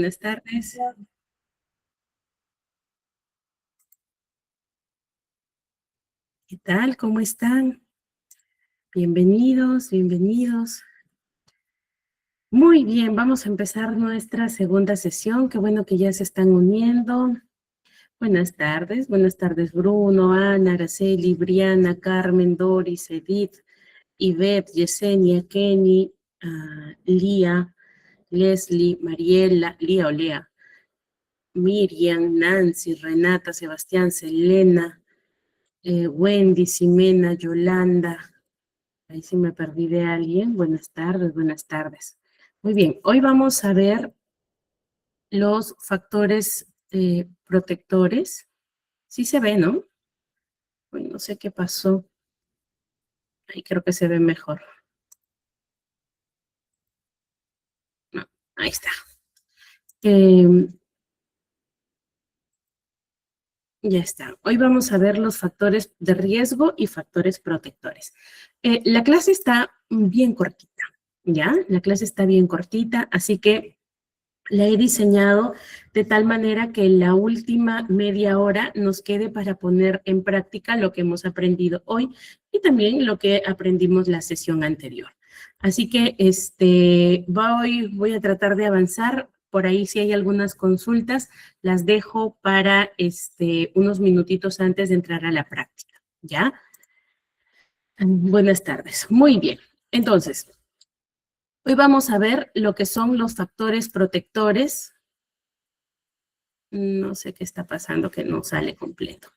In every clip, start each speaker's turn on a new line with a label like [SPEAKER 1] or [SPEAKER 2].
[SPEAKER 1] Buenas tardes. ¿Qué tal? ¿Cómo están? Bienvenidos, bienvenidos. Muy bien, vamos a empezar nuestra segunda sesión. Qué bueno que ya se están uniendo. Buenas tardes Bruno, Ana, Araceli, Briana, Carmen, Doris, Edith, Ivette, Yesenia, Kenny, Lía, Leslie, Mariela, Lía o Lea, Miriam, Nancy, Renata, Sebastián, Selena, Wendy, Ximena, Yolanda. Ahí sí me perdí de alguien. Buenas tardes, buenas tardes. Muy bien, hoy vamos a ver los factores protectores. Sí se ve, ¿no? Uy, no sé qué pasó. Ahí creo que se ve mejor. No, ahí está. Ya está. Hoy vamos a ver los factores de riesgo y factores protectores. La clase está bien cortita, ¿ya? La clase está bien cortita, así que la he diseñado de tal manera que la última media hora nos quede para poner en práctica lo que hemos aprendido hoy y también lo que aprendimos la sesión anterior. Así que voy a tratar de avanzar. Por ahí si hay algunas consultas, las dejo para unos minutitos antes de entrar a la práctica, ¿ya? Buenas tardes. Muy bien. Entonces, hoy vamos a ver lo que son los factores protectores. No sé qué está pasando, que no sale completo.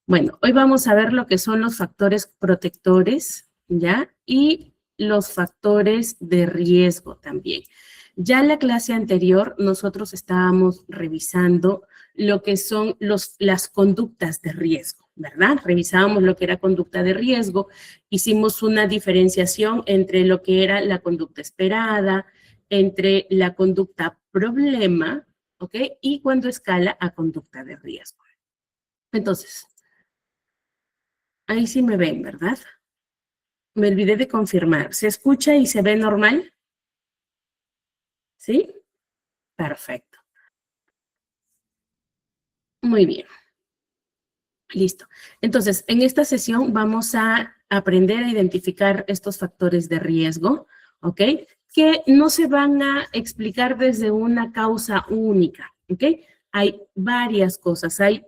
[SPEAKER 1] Bueno, hoy vamos a ver lo que son los factores protectores, ¿ya? Y los factores de riesgo también. Ya en la clase anterior nosotros estábamos revisando lo que son las conductas de riesgo, ¿verdad? Revisábamos lo que era conducta de riesgo, hicimos una diferenciación entre lo que era la conducta esperada, entre la conducta problema, ¿ok? Y cuando escala a conducta de riesgo. Entonces, ahí sí me ven, ¿verdad? Me olvidé de confirmar. ¿Se escucha y se ve normal? ¿Sí? Perfecto. Muy bien. Listo. Entonces, en esta sesión vamos a aprender a identificar estos factores de riesgo, ¿ok? Que no se van a explicar desde una causa única, ¿ok? Hay varias cosas. Hay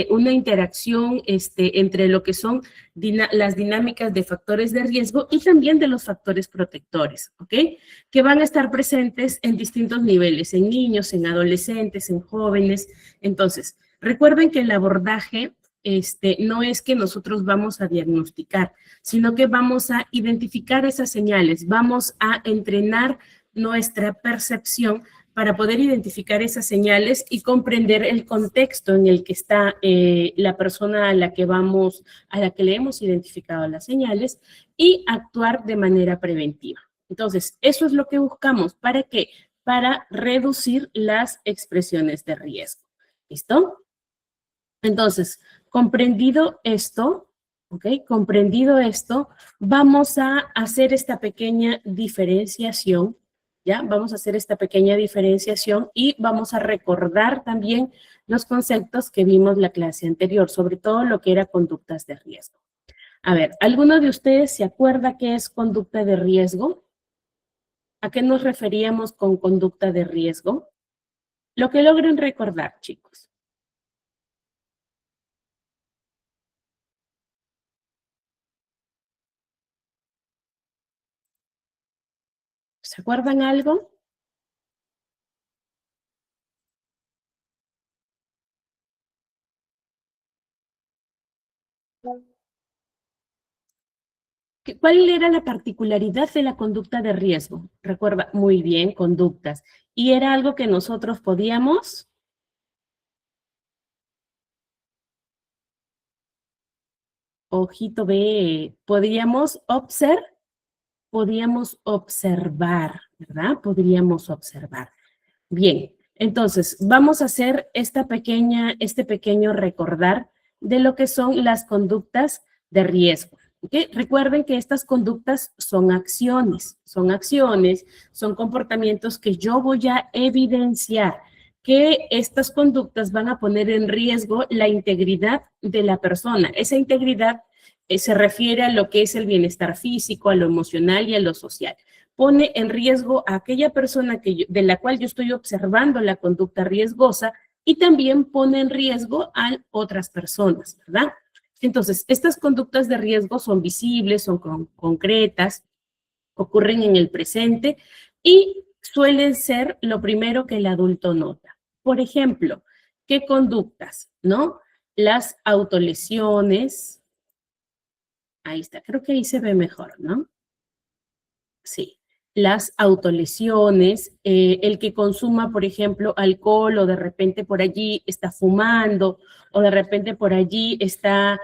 [SPEAKER 1] una interacción entre lo que son las dinámicas de factores de riesgo y también de los factores protectores, ¿ok? Que van a estar presentes en distintos niveles, en niños, en adolescentes, en jóvenes. Entonces, recuerden que el abordaje no es que nosotros vamos a diagnosticar, sino que vamos a identificar esas señales, vamos a entrenar nuestra percepción para poder identificar esas señales y comprender el contexto en el que está la persona a la que le hemos identificado las señales y actuar de manera preventiva. Entonces, eso es lo que buscamos. ¿Para qué? Para reducir las expresiones de riesgo. ¿Listo? Entonces, comprendido esto, ¿ok? Comprendido esto, vamos a hacer esta pequeña diferenciación, ¿ya? Vamos a hacer esta pequeña diferenciación y vamos a recordar también los conceptos que vimos la clase anterior, sobre todo lo que era conductas de riesgo. A ver, ¿alguno de ustedes se acuerda qué es conducta de riesgo? ¿A qué nos referíamos con conducta de riesgo? Lo que logren recordar, chicos. ¿Se acuerdan algo? ¿Cuál era la particularidad de la conducta de riesgo? Recuerda, muy bien, conductas. ¿Y era algo que nosotros podíamos? Ojito B, podíamos observar, ¿verdad? Podríamos observar. Bien, entonces vamos a hacer este pequeño recordar de lo que son las conductas de riesgo, ¿Okay? Recuerden que estas conductas son acciones, son comportamientos que yo voy a evidenciar, que estas conductas van a poner en riesgo la integridad de la persona. Esa integridad se refiere a lo que es el bienestar físico, a lo emocional y a lo social. Pone en riesgo a aquella persona de la cual yo estoy observando la conducta riesgosa y también pone en riesgo a otras personas, ¿verdad? Entonces, estas conductas de riesgo son visibles, son concretas, ocurren en el presente y suelen ser lo primero que el adulto nota. Por ejemplo, ¿qué conductas? ¿No? Las autolesiones. Ahí está, creo que ahí se ve mejor, ¿no? Sí. Las autolesiones, el que consuma, por ejemplo, alcohol o de repente por allí está fumando o de repente por allí está,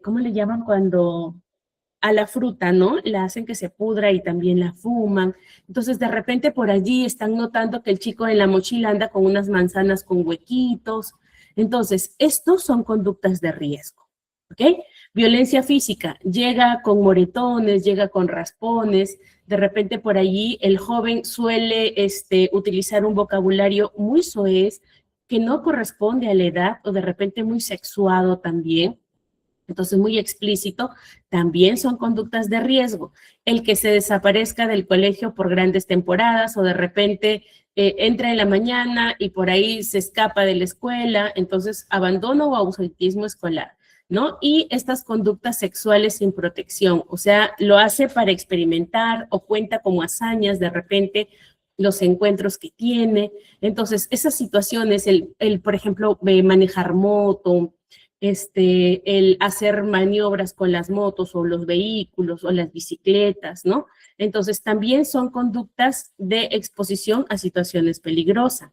[SPEAKER 1] ¿cómo le llaman cuando a la fruta, ¿no? La hacen que se pudra y también la fuman. Entonces, de repente por allí están notando que el chico en la mochila anda con unas manzanas con huequitos. Entonces, estos son conductas de riesgo, ¿ok? Violencia física, llega con moretones, llega con raspones, de repente por allí el joven suele utilizar un vocabulario muy soez que no corresponde a la edad o de repente muy sexuado también. Entonces, muy explícito, también son conductas de riesgo. El que se desaparezca del colegio por grandes temporadas o de repente entra en la mañana y por ahí se escapa de la escuela, entonces abandono o ausentismo escolar, ¿no? Y estas conductas sexuales sin protección, o sea, lo hace para experimentar o cuenta como hazañas de repente los encuentros que tiene. Entonces, esas situaciones, por ejemplo, manejar moto, el hacer maniobras con las motos o los vehículos o las bicicletas, ¿no? Entonces, también son conductas de exposición a situaciones peligrosas.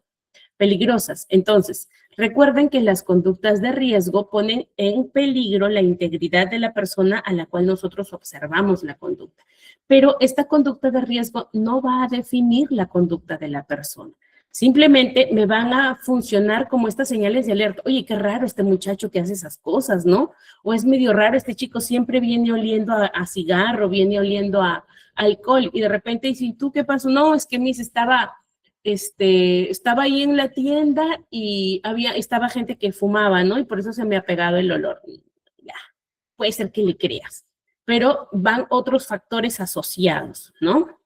[SPEAKER 1] Entonces, recuerden que las conductas de riesgo ponen en peligro la integridad de la persona a la cual nosotros observamos la conducta. Pero esta conducta de riesgo no va a definir la conducta de la persona. Simplemente me van a funcionar como estas señales de alerta. Oye, qué raro este muchacho que hace esas cosas, ¿no? O es medio raro, este chico siempre viene oliendo a cigarro, viene oliendo a alcohol y de repente dice, ¿tú qué pasó? No, es que Miss estaba ahí en la tienda y estaba gente que fumaba, ¿no? Y por eso se me ha pegado el olor. Ya, puede ser que le creas, pero van otros factores asociados, ¿no?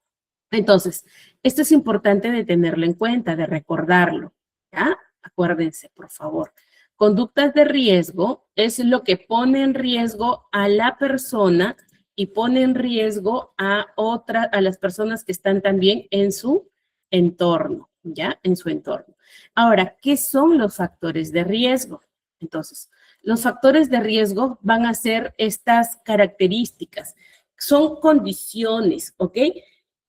[SPEAKER 1] Entonces, esto es importante de tenerlo en cuenta, de recordarlo, ¿ya? Acuérdense, por favor. Conductas de riesgo es lo que pone en riesgo a la persona y pone en riesgo a las personas que están también en su entorno, ¿ya? En su entorno. Ahora, ¿qué son los factores de riesgo? Entonces, los factores de riesgo van a ser estas características. Son condiciones, ¿ok?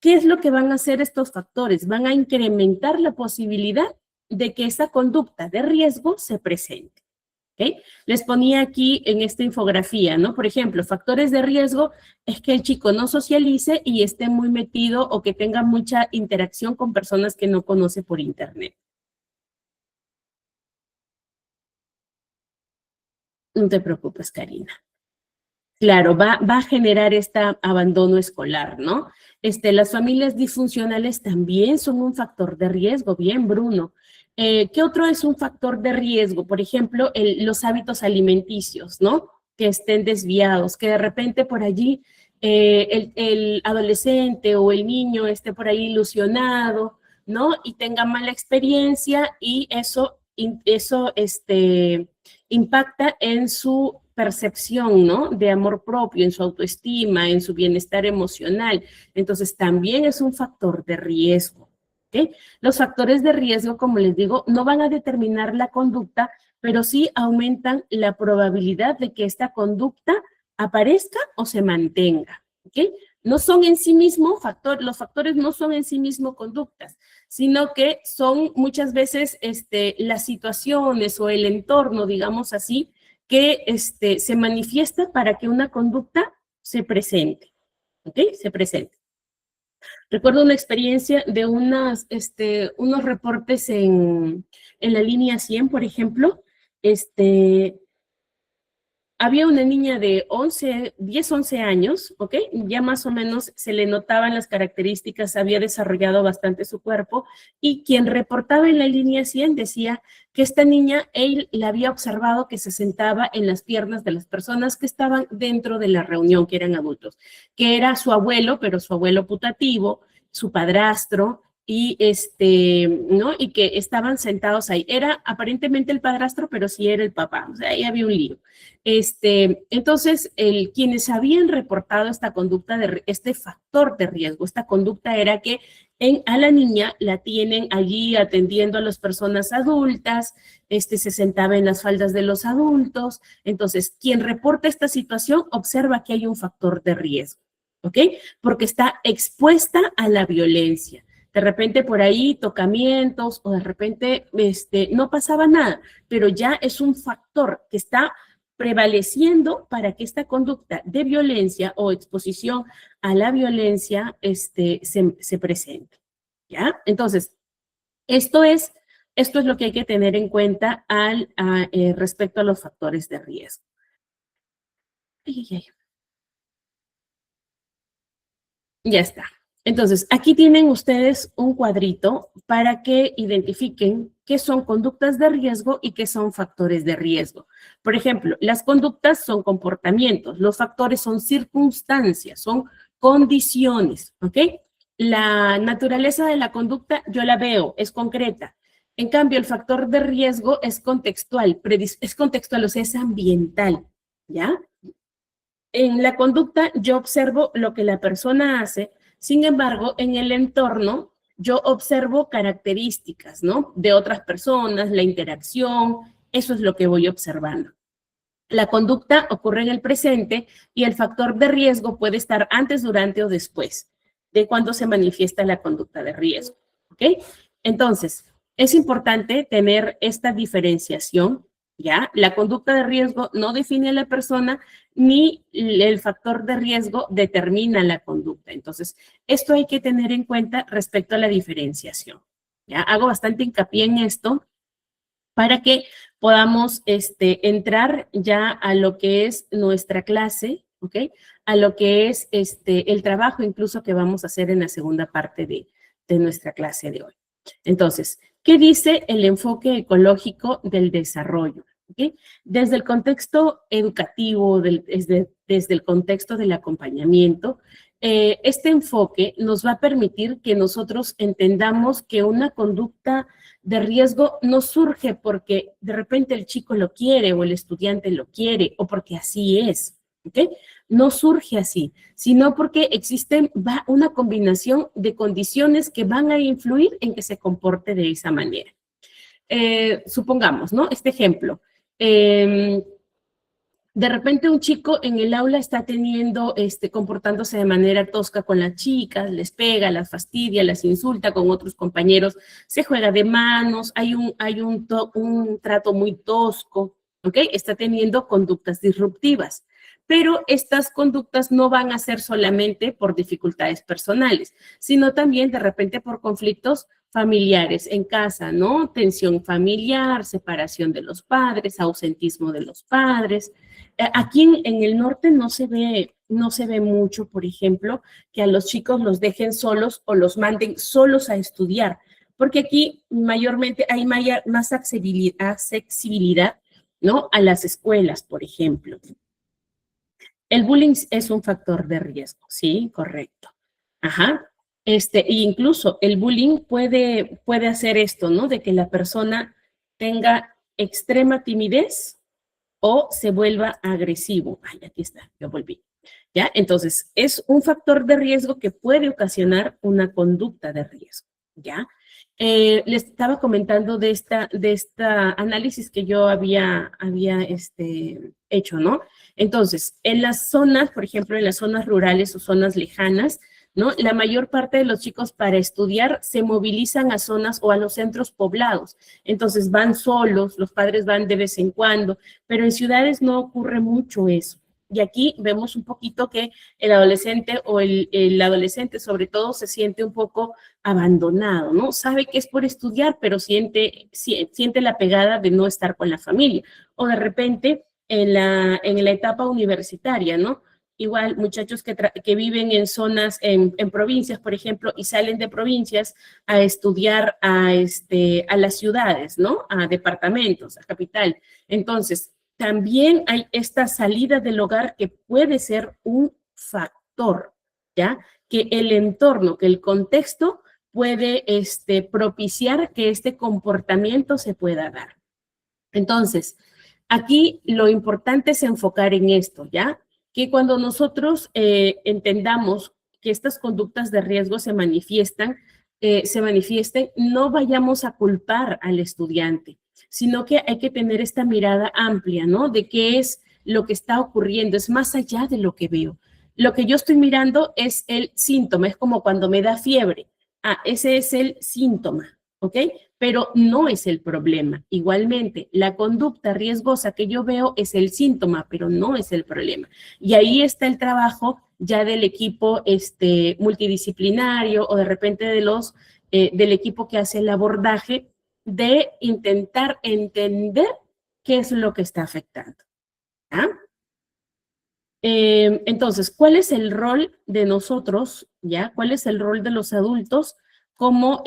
[SPEAKER 1] ¿Qué es lo que van a hacer estos factores? Van a incrementar la posibilidad de que esa conducta de riesgo se presente. ¿Okay? Les ponía aquí en esta infografía, ¿no? Por ejemplo, factores de riesgo es que el chico no socialice y esté muy metido o que tenga mucha interacción con personas que no conoce por internet. No te preocupes, Karina. Claro, va a generar este abandono escolar, ¿no? Las familias disfuncionales también son un factor de riesgo, bien, Bruno. ¿Qué otro es un factor de riesgo? Por ejemplo, los hábitos alimenticios, ¿no? Que estén desviados, que de repente por allí el adolescente o el niño esté por ahí ilusionado, ¿no? Y tenga mala experiencia y eso impacta en su percepción, ¿no? De amor propio, en su autoestima, en su bienestar emocional. Entonces, también es un factor de riesgo. ¿Okay? Los factores de riesgo, como les digo, no van a determinar la conducta, pero sí aumentan la probabilidad de que esta conducta aparezca o se mantenga. ¿Okay? No son en sí mismo los factores no son en sí mismo conductas, sino que son muchas veces las situaciones o el entorno, digamos así, que se manifiesta para que una conducta se presente. ¿Ok? Se presente. Recuerdo una experiencia de unos reportes en la línea 100, por ejemplo, había una niña de 10, 11 años, ¿ok? Ya más o menos se le notaban las características, había desarrollado bastante su cuerpo, y quien reportaba en la línea 100 decía que esta niña, él la había observado que se sentaba en las piernas de las personas que estaban dentro de la reunión, que eran adultos, que era su abuelo, pero su abuelo putativo, su padrastro, y ¿no? Y que estaban sentados ahí. Era aparentemente el padrastro, pero sí era el papá, o sea, ahí había un lío. Entonces, quienes habían reportado esta conducta, este factor de riesgo, esta conducta era que a la niña la tienen allí atendiendo a las personas adultas, se sentaba en las faldas de los adultos. Entonces, quien reporta esta situación observa que hay un factor de riesgo, ¿ok? Porque está expuesta a la violencia. De repente por ahí tocamientos o de repente no pasaba nada, pero ya es un factor que está prevaleciendo para que esta conducta de violencia o exposición a la violencia se presente, ¿ya? Entonces, esto es, esto es lo que hay que tener en cuenta respecto a los factores de riesgo. Ay, ay, ay. Ya está. Entonces, aquí tienen ustedes un cuadrito para que identifiquen qué son conductas de riesgo y qué son factores de riesgo. Por ejemplo, las conductas son comportamientos, los factores son circunstancias, son condiciones, ¿ok? La naturaleza de la conducta yo la veo, es concreta. En cambio, el factor de riesgo es contextual, o sea, es ambiental, ¿ya? En la conducta yo observo lo que la persona hace, sin embargo, en el entorno yo observo características, ¿no? De otras personas, la interacción, eso es lo que voy observando. La conducta ocurre en el presente y el factor de riesgo puede estar antes, durante o después de cuando se manifiesta la conducta de riesgo, ¿ok? Entonces, es importante tener esta diferenciación, ¿ya? La conducta de riesgo no define a la persona, ni el factor de riesgo determina la conducta. Entonces, esto hay que tener en cuenta respecto a la diferenciación, ¿ya? Hago bastante hincapié en esto para que podamos entrar ya a lo que es nuestra clase, ¿ok? A lo que es el trabajo incluso que vamos a hacer en la segunda parte de nuestra clase de hoy. Entonces, ¿qué dice el enfoque ecológico del desarrollo? ¿Okay? Desde el contexto educativo, desde el contexto del acompañamiento, este enfoque nos va a permitir que nosotros entendamos que una conducta de riesgo no surge porque de repente el chico lo quiere o el estudiante lo quiere o porque así es, ¿ok? No surge así, sino porque existe una combinación de condiciones que van a influir en que se comporte de esa manera. Supongamos, ¿no? Este ejemplo. De repente un chico en el aula está comportándose de manera tosca con las chicas, les pega, las fastidia, las insulta con otros compañeros, se juega de manos, hay un trato muy tosco, ¿ok? Está teniendo conductas disruptivas. Pero estas conductas no van a ser solamente por dificultades personales, sino también de repente por conflictos familiares en casa, ¿no? Tensión familiar, separación de los padres, ausentismo de los padres. Aquí en el norte no se ve mucho, por ejemplo, que a los chicos los dejen solos o los manden solos a estudiar, porque aquí mayormente hay más accesibilidad, ¿no? A las escuelas, por ejemplo. El bullying es un factor de riesgo, ¿sí? Correcto. Ajá. Incluso el bullying puede hacer esto, ¿no? De que la persona tenga extrema timidez o se vuelva agresivo. Ay, aquí está, yo volví. ¿Ya? Entonces, es un factor de riesgo que puede ocasionar una conducta de riesgo, ¿ya? Les estaba comentando de esta análisis que yo había hecho, ¿no? Entonces, en las zonas, por ejemplo, en las zonas rurales o zonas lejanas, ¿no? La mayor parte de los chicos para estudiar se movilizan a zonas o a los centros poblados. Entonces van solos, los padres van de vez en cuando, pero en ciudades no ocurre mucho eso. Y aquí vemos un poquito que el adolescente o el adolescente sobre todo se siente un poco abandonado, ¿no? Sabe que es por estudiar, pero siente la pegada de no estar con la familia. O de repente en la etapa universitaria, ¿no? Igual muchachos que viven en zonas, en provincias, por ejemplo, y salen de provincias a estudiar a las ciudades, ¿no? A departamentos, a capital. Entonces, también hay esta salida del hogar que puede ser un factor, ¿ya? Que el entorno, que el contexto puede propiciar que este comportamiento se pueda dar. Entonces, aquí lo importante es enfocar en esto, ¿ya? Que cuando nosotros entendamos que estas conductas de riesgo se manifiesten, no vayamos a culpar al estudiante, sino que hay que tener esta mirada amplia, ¿no? De qué es lo que está ocurriendo, es más allá de lo que veo. Lo que yo estoy mirando es el síntoma, es como cuando me da fiebre. Ah, ese es el síntoma, ¿ok? Pero no es el problema. Igualmente, la conducta riesgosa que yo veo es el síntoma, pero no es el problema. Y ahí está el trabajo ya del equipo multidisciplinario o de repente del equipo que hace el abordaje de intentar entender qué es lo que está afectando. ¿Ah? Entonces, ¿cuál es el rol de nosotros, ya? ¿Cuál es el rol de los adultos como,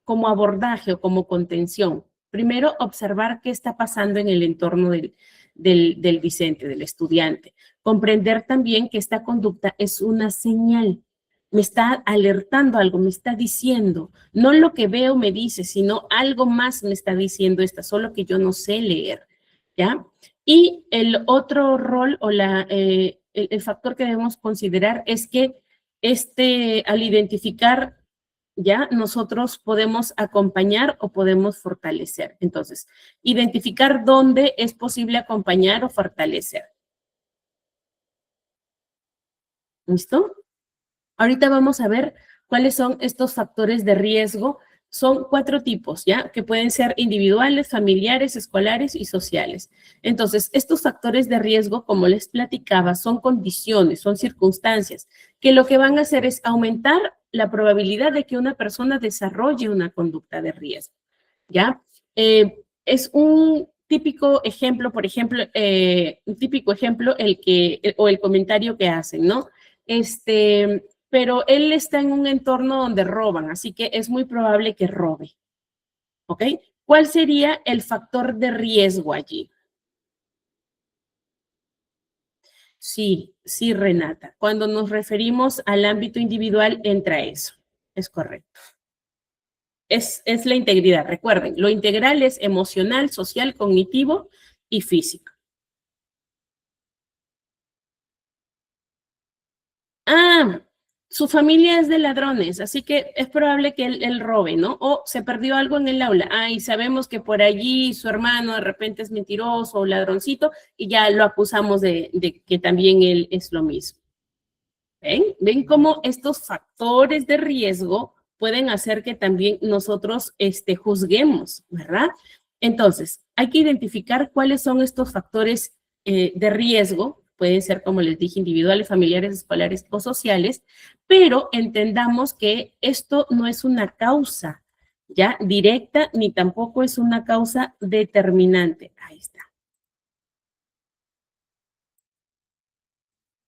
[SPEAKER 1] como abordaje o como contención? Primero, observar qué está pasando en el entorno del discente, del estudiante. Comprender también que esta conducta es una señal. Me está alertando algo, me está diciendo, no lo que veo me dice, sino algo más me está diciendo esta, solo que yo no sé leer, ¿ya? Y el otro rol o el factor que debemos considerar es que al identificar, ya nosotros podemos acompañar o podemos fortalecer. Entonces, identificar dónde es posible acompañar o fortalecer. ¿Listo? Ahorita vamos a ver cuáles son estos factores de riesgo. Son 4 tipos, ¿ya? Que pueden ser individuales, familiares, escolares y sociales. Entonces, estos factores de riesgo, como les platicaba, son condiciones, son circunstancias, que lo que van a hacer es aumentar la probabilidad de que una persona desarrolle una conducta de riesgo, ¿ya? Es un típico ejemplo, por ejemplo, un típico ejemplo o el comentario que hacen, ¿no? Pero él está en un entorno donde roban, así que es muy probable que robe, ¿ok? ¿Cuál sería el factor de riesgo allí? Sí, sí, Renata. Cuando nos referimos al ámbito individual, entra eso. Es correcto. Es la integridad, recuerden, lo integral es emocional, social, cognitivo y físico. Ah, su familia es de ladrones, así que es probable que él robe, ¿no? O se perdió algo en el aula. Ah, y sabemos que por allí su hermano de repente es mentiroso o ladroncito y ya lo acusamos de que también él es lo mismo. ¿Ven? ¿Ven cómo estos factores de riesgo pueden hacer que también nosotros juzguemos, ¿verdad? Entonces, hay que identificar cuáles son estos factores de riesgo, pueden ser, como les dije, individuales, familiares, escolares o sociales, pero entendamos que esto no es una causa ya directa ni tampoco es una causa determinante. Ahí está.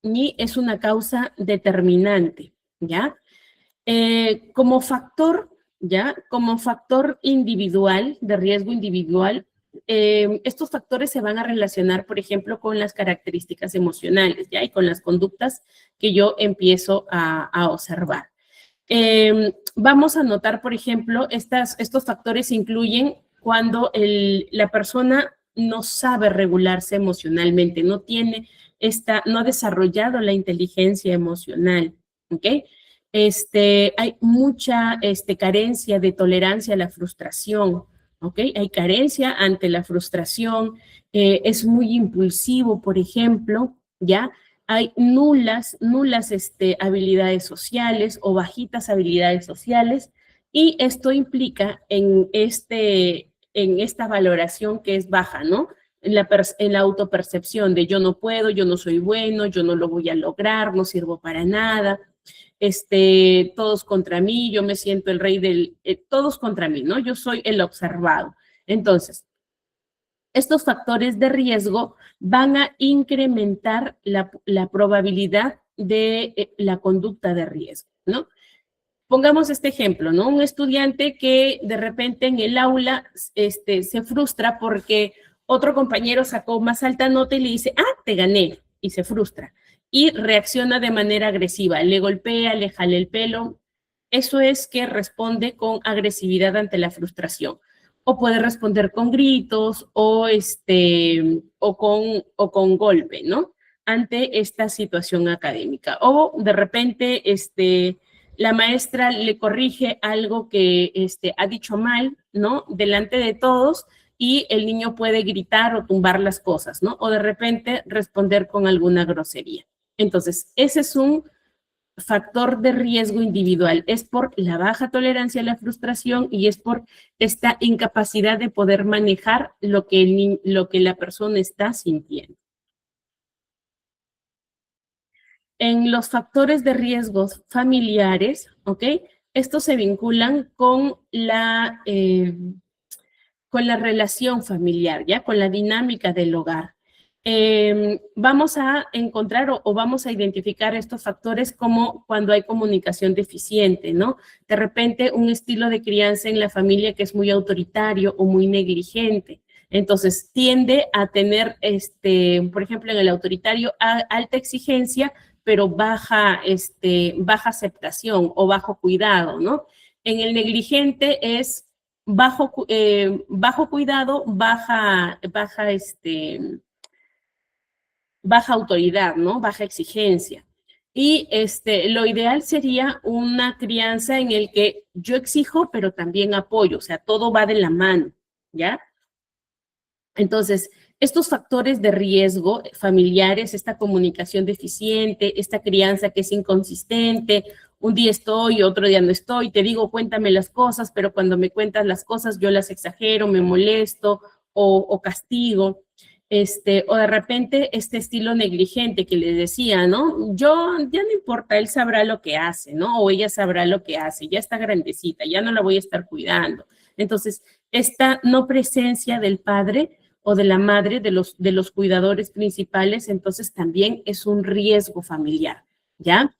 [SPEAKER 1] Ni es una causa determinante, ¿ya? Como factor, ¿ya? Como factor individual, de riesgo individual, estos factores se van a relacionar, por ejemplo, con las características emocionales, ¿ya? Y con las conductas que yo empiezo a observar. Vamos a notar, por ejemplo, estos factores incluyen cuando la persona no sabe regularse emocionalmente, no ha desarrollado la inteligencia emocional, ¿ok? Hay mucha carencia de tolerancia a la frustración, ¿ok? Hay carencia ante la frustración, es muy impulsivo, por ejemplo, ¿ya? Hay nulas habilidades sociales o bajitas habilidades sociales y esto implica en esta valoración que es baja, ¿no? En la autopercepción de yo no puedo, yo no soy bueno, yo no lo voy a lograr, no sirvo para nada, todos contra mí, yo me siento el rey todos contra mí, ¿no? Yo soy el observado. Entonces, estos factores de riesgo van a incrementar la probabilidad de la conducta de riesgo, ¿no? Pongamos este ejemplo, ¿no? Un estudiante que de repente en el aula se frustra porque otro compañero sacó más alta nota y le dice, ah, te gané, y se frustra. Y reacciona de manera agresiva, le golpea, le jala el pelo. Eso es que responde con agresividad ante la frustración. O puede responder con gritos o con golpe, ¿no? Ante esta situación académica. O de repente, la maestra le corrige algo que ha dicho mal, ¿no? Delante de todos y el niño puede gritar o tumbar las cosas, ¿no? O de repente responder con alguna grosería. Entonces, ese es un factor de riesgo individual. Es por la baja tolerancia a la frustración y es por esta incapacidad de poder manejar lo que la persona está sintiendo. En los factores de riesgos familiares, ¿ok? Estos se vinculan con la relación familiar, ¿ya? Con la dinámica del hogar. Vamos a encontrar o vamos a identificar estos factores como cuando hay comunicación deficiente, ¿no? De repente un estilo de crianza en la familia que es muy autoritario o muy negligente. Entonces tiende a tener, por ejemplo, en el autoritario alta exigencia, pero baja aceptación o bajo cuidado, ¿no? En el negligente es bajo cuidado, baja autoridad, ¿no? Baja exigencia. Y lo ideal sería una crianza en el que yo exijo, pero también apoyo, o sea, todo va de la mano, ¿ya? Entonces, estos factores de riesgo familiares, esta comunicación deficiente, esta crianza que es inconsistente, un día estoy, otro día no estoy, te digo, cuéntame las cosas, pero cuando me cuentas las cosas yo las exagero, me molesto o castigo, o de repente este estilo negligente que les decía, ¿no? Yo, ya no importa, él sabrá lo que hace, ¿no? O ella sabrá lo que hace, ya está grandecita, ya no la voy a estar cuidando. Entonces, esta no presencia del padre o de la madre, de los cuidadores principales, entonces también es un riesgo familiar, ¿ya?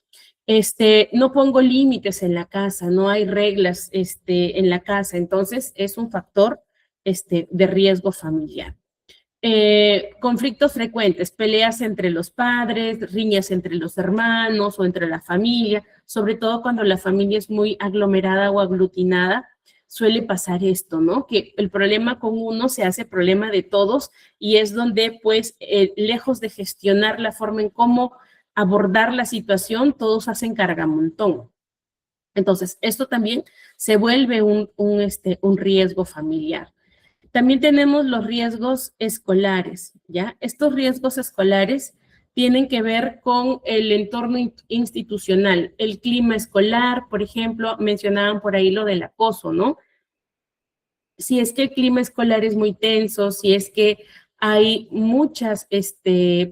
[SPEAKER 1] No pongo límites en la casa, no hay reglas en la casa, entonces es un factor de riesgo familiar. Conflictos frecuentes, peleas entre los padres, riñas entre los hermanos o entre la familia, sobre todo cuando la familia es muy aglomerada o aglutinada, suele pasar esto, ¿no? Que el problema con uno se hace problema de todos y es donde, pues, lejos de gestionar la forma en cómo abordar la situación, todos hacen cargamontón. Entonces, esto también se vuelve un riesgo familiar. También tenemos los riesgos escolares, ¿ya? Estos riesgos escolares tienen que ver con el entorno institucional, el clima escolar, por ejemplo, mencionaban por ahí lo del acoso, ¿no? Si es que el clima escolar es muy tenso, si es que hay muchas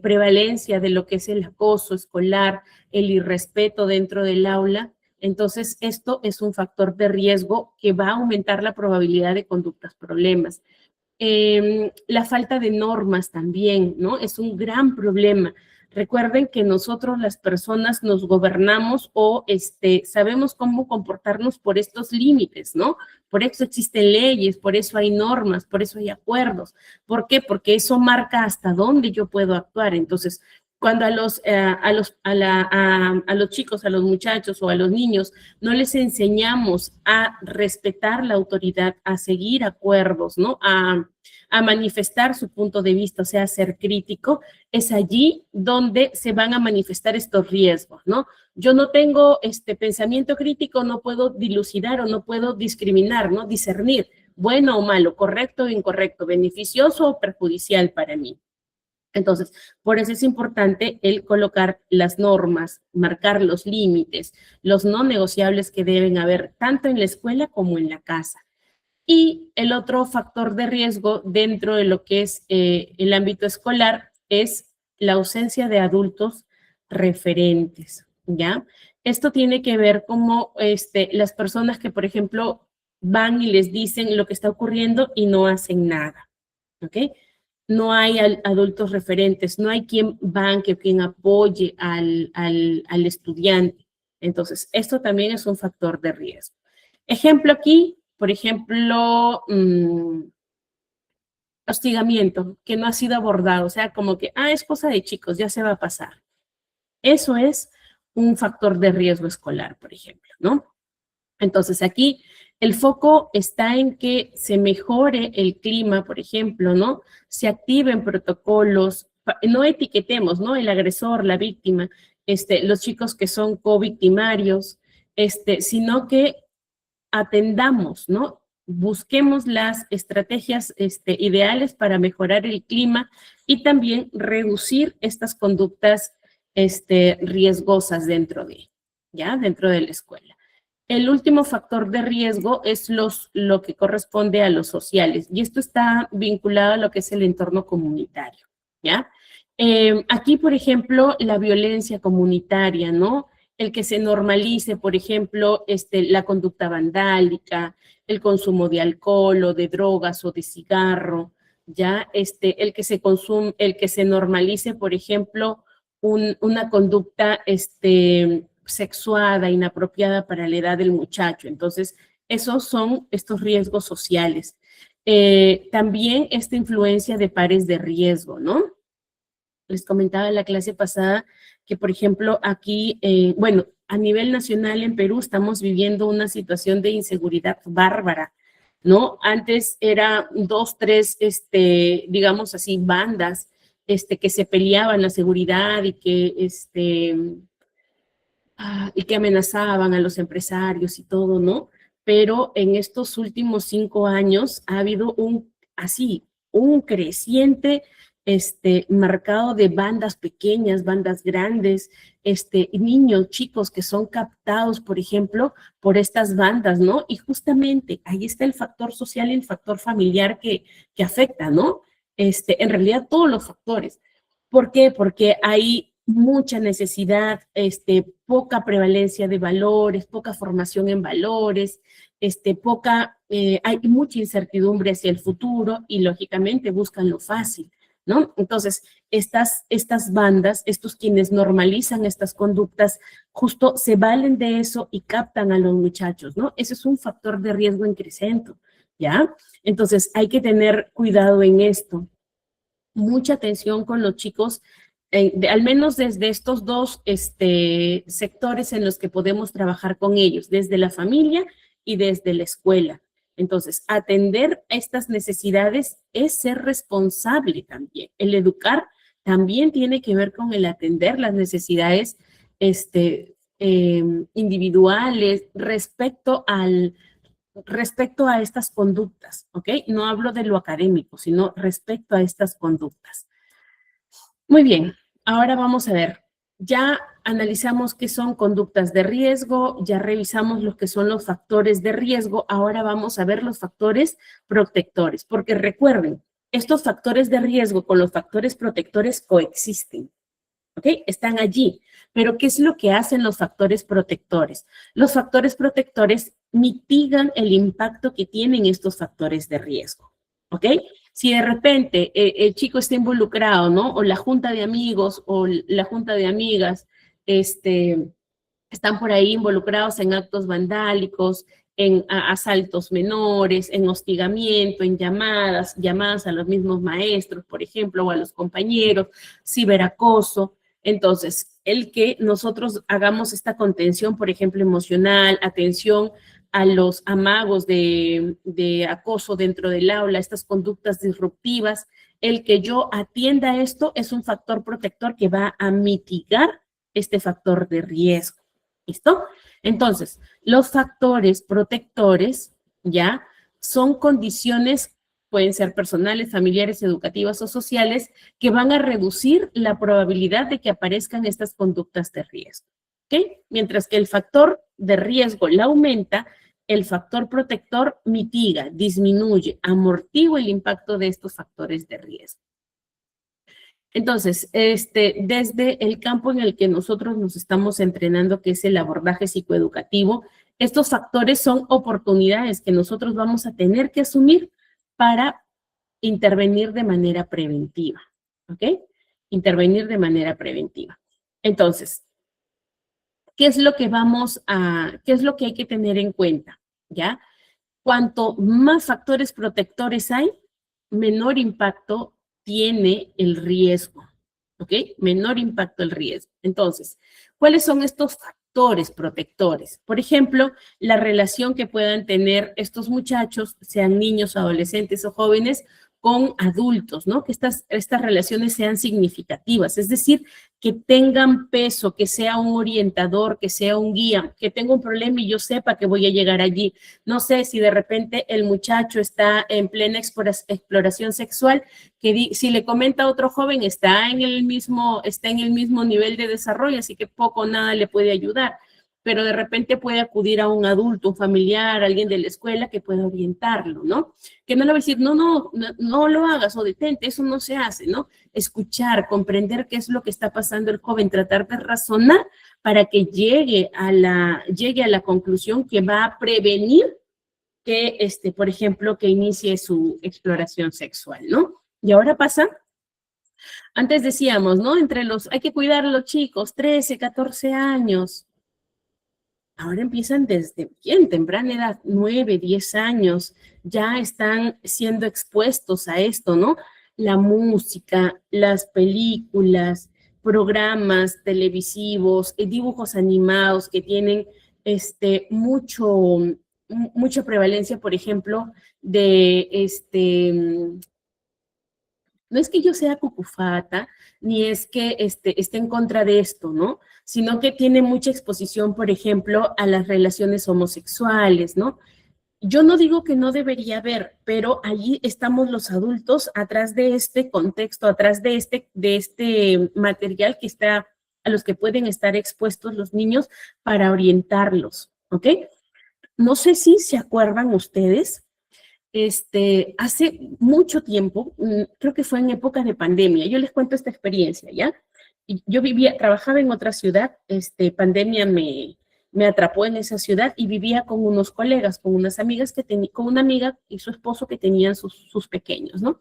[SPEAKER 1] prevalencia de lo que es el acoso escolar, el irrespeto dentro del aula, entonces esto es un factor de riesgo que va a aumentar la probabilidad de conductas problemas. La falta de normas también, ¿no? Es un gran problema. Recuerden que nosotros las personas nos gobernamos o sabemos cómo comportarnos por estos límites, ¿no? Por eso existen leyes, por eso hay normas, por eso hay acuerdos. ¿Por qué? Porque eso marca hasta dónde yo puedo actuar. Entonces, cuando a los chicos, a los muchachos o a los niños no les enseñamos a respetar la autoridad, a seguir acuerdos, ¿no? A manifestar su punto de vista, o sea, a ser crítico, es allí donde se van a manifestar estos riesgos, ¿no? Yo no tengo pensamiento crítico, no puedo dilucidar o no puedo discriminar, ¿no? Discernir bueno o malo, correcto o incorrecto, beneficioso o perjudicial para mí. Entonces, por eso es importante el colocar las normas, marcar los límites, los no negociables que deben haber tanto en la escuela como en la casa. Y el otro factor de riesgo dentro de lo que es el ámbito escolar es la ausencia de adultos referentes, ¿ya? Esto tiene que ver como las personas que, por ejemplo, van y les dicen lo que está ocurriendo y no hacen nada, ¿ok? no hay adultos referentes, no hay quien banque, quien apoye al estudiante. Entonces, esto también es un factor de riesgo. Ejemplo aquí, por ejemplo, hostigamiento, que no ha sido abordado, o sea, como que, es cosa de chicos, ya se va a pasar. Eso es un factor de riesgo escolar, por ejemplo, ¿no? Entonces, aquí el foco está en que se mejore el clima, por ejemplo, ¿no? Se activen protocolos, no etiquetemos, ¿no? El agresor, la víctima, los chicos que son co-victimarios, sino que atendamos, ¿no? Busquemos las estrategias ideales para mejorar el clima y también reducir estas conductas riesgosas dentro de la escuela. El último factor de riesgo es lo que corresponde a los sociales, y esto está vinculado a lo que es el entorno comunitario, ¿ya? Aquí, por ejemplo, la violencia comunitaria, ¿no? El que se normalice, por ejemplo, la conducta vandálica, el consumo de alcohol o de drogas o de cigarro, ¿ya? El que se normalice, por ejemplo, una conducta, sexuada, inapropiada para la edad del muchacho. Entonces, esos son estos riesgos sociales. También esta influencia de pares de riesgo, ¿no? Les comentaba en la clase pasada que, por ejemplo, aquí, bueno, a nivel nacional en Perú estamos viviendo una situación de inseguridad bárbara, ¿no? Antes era 2, 3, digamos así, bandas, que se peleaban la seguridad y que amenazaban a los empresarios y todo, ¿no? Pero en estos últimos 5 años ha habido un creciente marcado de bandas pequeñas, bandas grandes, niños, chicos que son captados, por ejemplo, por estas bandas, ¿no? Y justamente ahí está el factor social y el factor familiar que afecta, ¿no? En realidad todos los factores. ¿Por qué? Porque hay mucha necesidad, poca prevalencia de valores, poca formación en valores, hay mucha incertidumbre hacia el futuro y lógicamente buscan lo fácil, ¿no? Entonces, estas bandas, estos quienes normalizan estas conductas, justo se valen de eso y captan a los muchachos, ¿no? Ese es un factor de riesgo en crecimiento, ¿ya? Entonces, hay que tener cuidado en esto. Mucha atención con los chicos, al menos desde estos dos sectores en los que podemos trabajar con ellos, desde la familia y desde la escuela. Entonces, atender estas necesidades es ser responsable también. El educar también tiene que ver con el atender las necesidades individuales respecto a estas conductas, ¿ok? No hablo de lo académico, sino respecto a estas conductas. Muy bien, ahora vamos a ver. Ya analizamos qué son conductas de riesgo, ya revisamos lo que son los factores de riesgo, ahora vamos a ver los factores protectores, porque recuerden, estos factores de riesgo con los factores protectores coexisten, ¿ok? Están allí, pero ¿qué es lo que hacen los factores protectores? Los factores protectores mitigan el impacto que tienen estos factores de riesgo, ¿ok? Si de repente el chico está involucrado, ¿no? O la junta de amigos o la junta de amigas, están por ahí involucrados en actos vandálicos, en asaltos menores, en hostigamiento, en llamadas a los mismos maestros, por ejemplo, o a los compañeros, ciberacoso. Entonces, el que nosotros hagamos esta contención, por ejemplo, emocional, atención a los amagos de acoso dentro del aula, estas conductas disruptivas, el que yo atienda esto es un factor protector que va a mitigar este factor de riesgo. ¿Listo? Entonces, los factores protectores, ¿ya? Son condiciones, pueden ser personales, familiares, educativas o sociales, que van a reducir la probabilidad de que aparezcan estas conductas de riesgo, ¿ok? Mientras que el factor de riesgo la aumenta, el factor protector mitiga, disminuye, amortigua el impacto de estos factores de riesgo. Entonces, desde el campo en el que nosotros nos estamos entrenando, que es el abordaje psicoeducativo, estos factores son oportunidades que nosotros vamos a tener que asumir para intervenir de manera preventiva, ¿ok? Intervenir de manera preventiva. Entonces, ¿qué es lo que qué es lo que hay que tener en cuenta? ¿Ya? Cuanto más factores protectores hay, menor impacto tiene el riesgo, ¿ok? Menor impacto el riesgo. Entonces, ¿cuáles son estos factores protectores? Por ejemplo, la relación que puedan tener estos muchachos, sean niños, adolescentes o jóvenes, con adultos, ¿no? Que estas relaciones sean significativas, es decir, que tengan peso, que sea un orientador, que sea un guía, que tenga un problema y yo sepa que voy a llegar allí. No sé si de repente el muchacho está en plena exploración sexual, que si le comenta a otro joven está en el mismo nivel de desarrollo, así que poco o nada le puede ayudar, pero de repente puede acudir a un adulto, un familiar, alguien de la escuela que pueda orientarlo, ¿no? Que no le va a decir, no lo hagas o detente, eso no se hace, ¿no? Escuchar, comprender qué es lo que está pasando el joven, tratar de razonar para que llegue a la conclusión que va a prevenir que, por ejemplo, que inicie su exploración sexual, ¿no? Y ahora pasa, antes decíamos, ¿no? Hay que cuidar a los chicos, 13, 14 años. Ahora empiezan desde bien temprana edad, 9, 10 años, ya están siendo expuestos a esto, ¿no? La música, las películas, programas televisivos, dibujos animados que tienen mucha prevalencia, por ejemplo, no es que yo sea cucufata, ni es que esté en contra de esto, ¿no? Sino que tiene mucha exposición, por ejemplo, a las relaciones homosexuales, ¿no? Yo no digo que no debería haber, pero allí estamos los adultos atrás de este contexto, atrás de este material que está, a los que pueden estar expuestos los niños para orientarlos, ¿ok? No sé si se acuerdan ustedes, hace mucho tiempo, creo que fue en época de pandemia, yo les cuento esta experiencia, ¿ya? Yo trabajaba en otra ciudad, pandemia me atrapó en esa ciudad y vivía con unos colegas, con unas amigas con una amiga y su esposo que tenían sus pequeños, ¿no?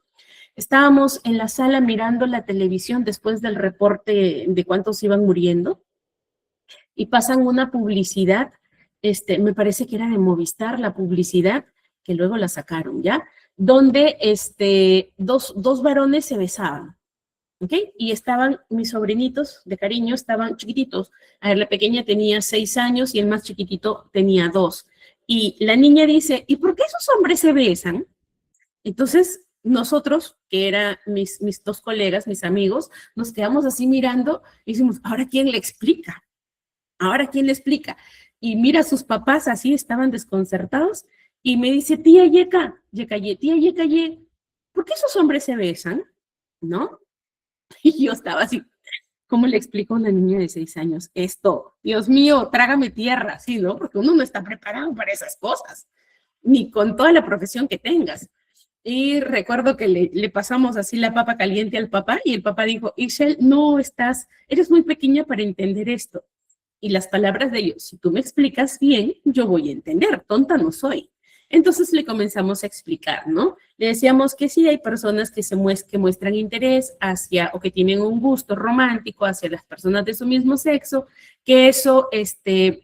[SPEAKER 1] Estábamos en la sala mirando la televisión después del reporte de cuántos iban muriendo y pasan una publicidad, me parece que era de Movistar, la publicidad, que luego la sacaron, ¿ya? Donde dos varones se besaban, ¿ok? Y estaban mis sobrinitos de cariño, estaban chiquititos. A ver, la pequeña tenía 6 años y el más chiquitito tenía 2. Y la niña dice, ¿y por qué esos hombres se besan? Entonces, nosotros, que eran mis dos colegas, mis amigos, nos quedamos así mirando y decimos, ¿ahora quién le explica? ¿Ahora quién le explica? Y mira, sus papás así estaban desconcertados y me dice, tía tía Yekaye, ¿por qué esos hombres se besan? ¿No? Y yo estaba así, ¿cómo le explico a una niña de 6 años esto? Dios mío, trágame tierra, ¿sí, no? Porque uno no está preparado para esas cosas, ni con toda la profesión que tengas. Y recuerdo que le pasamos así la papa caliente al papá y el papá dijo, Ishel, eres muy pequeña para entender esto. Y las palabras de ellos, si tú me explicas bien, yo voy a entender, tonta no soy. Entonces le comenzamos a explicar, ¿no? Le decíamos que sí hay personas que muestran interés hacia o que tienen un gusto romántico hacia las personas de su mismo sexo, que eso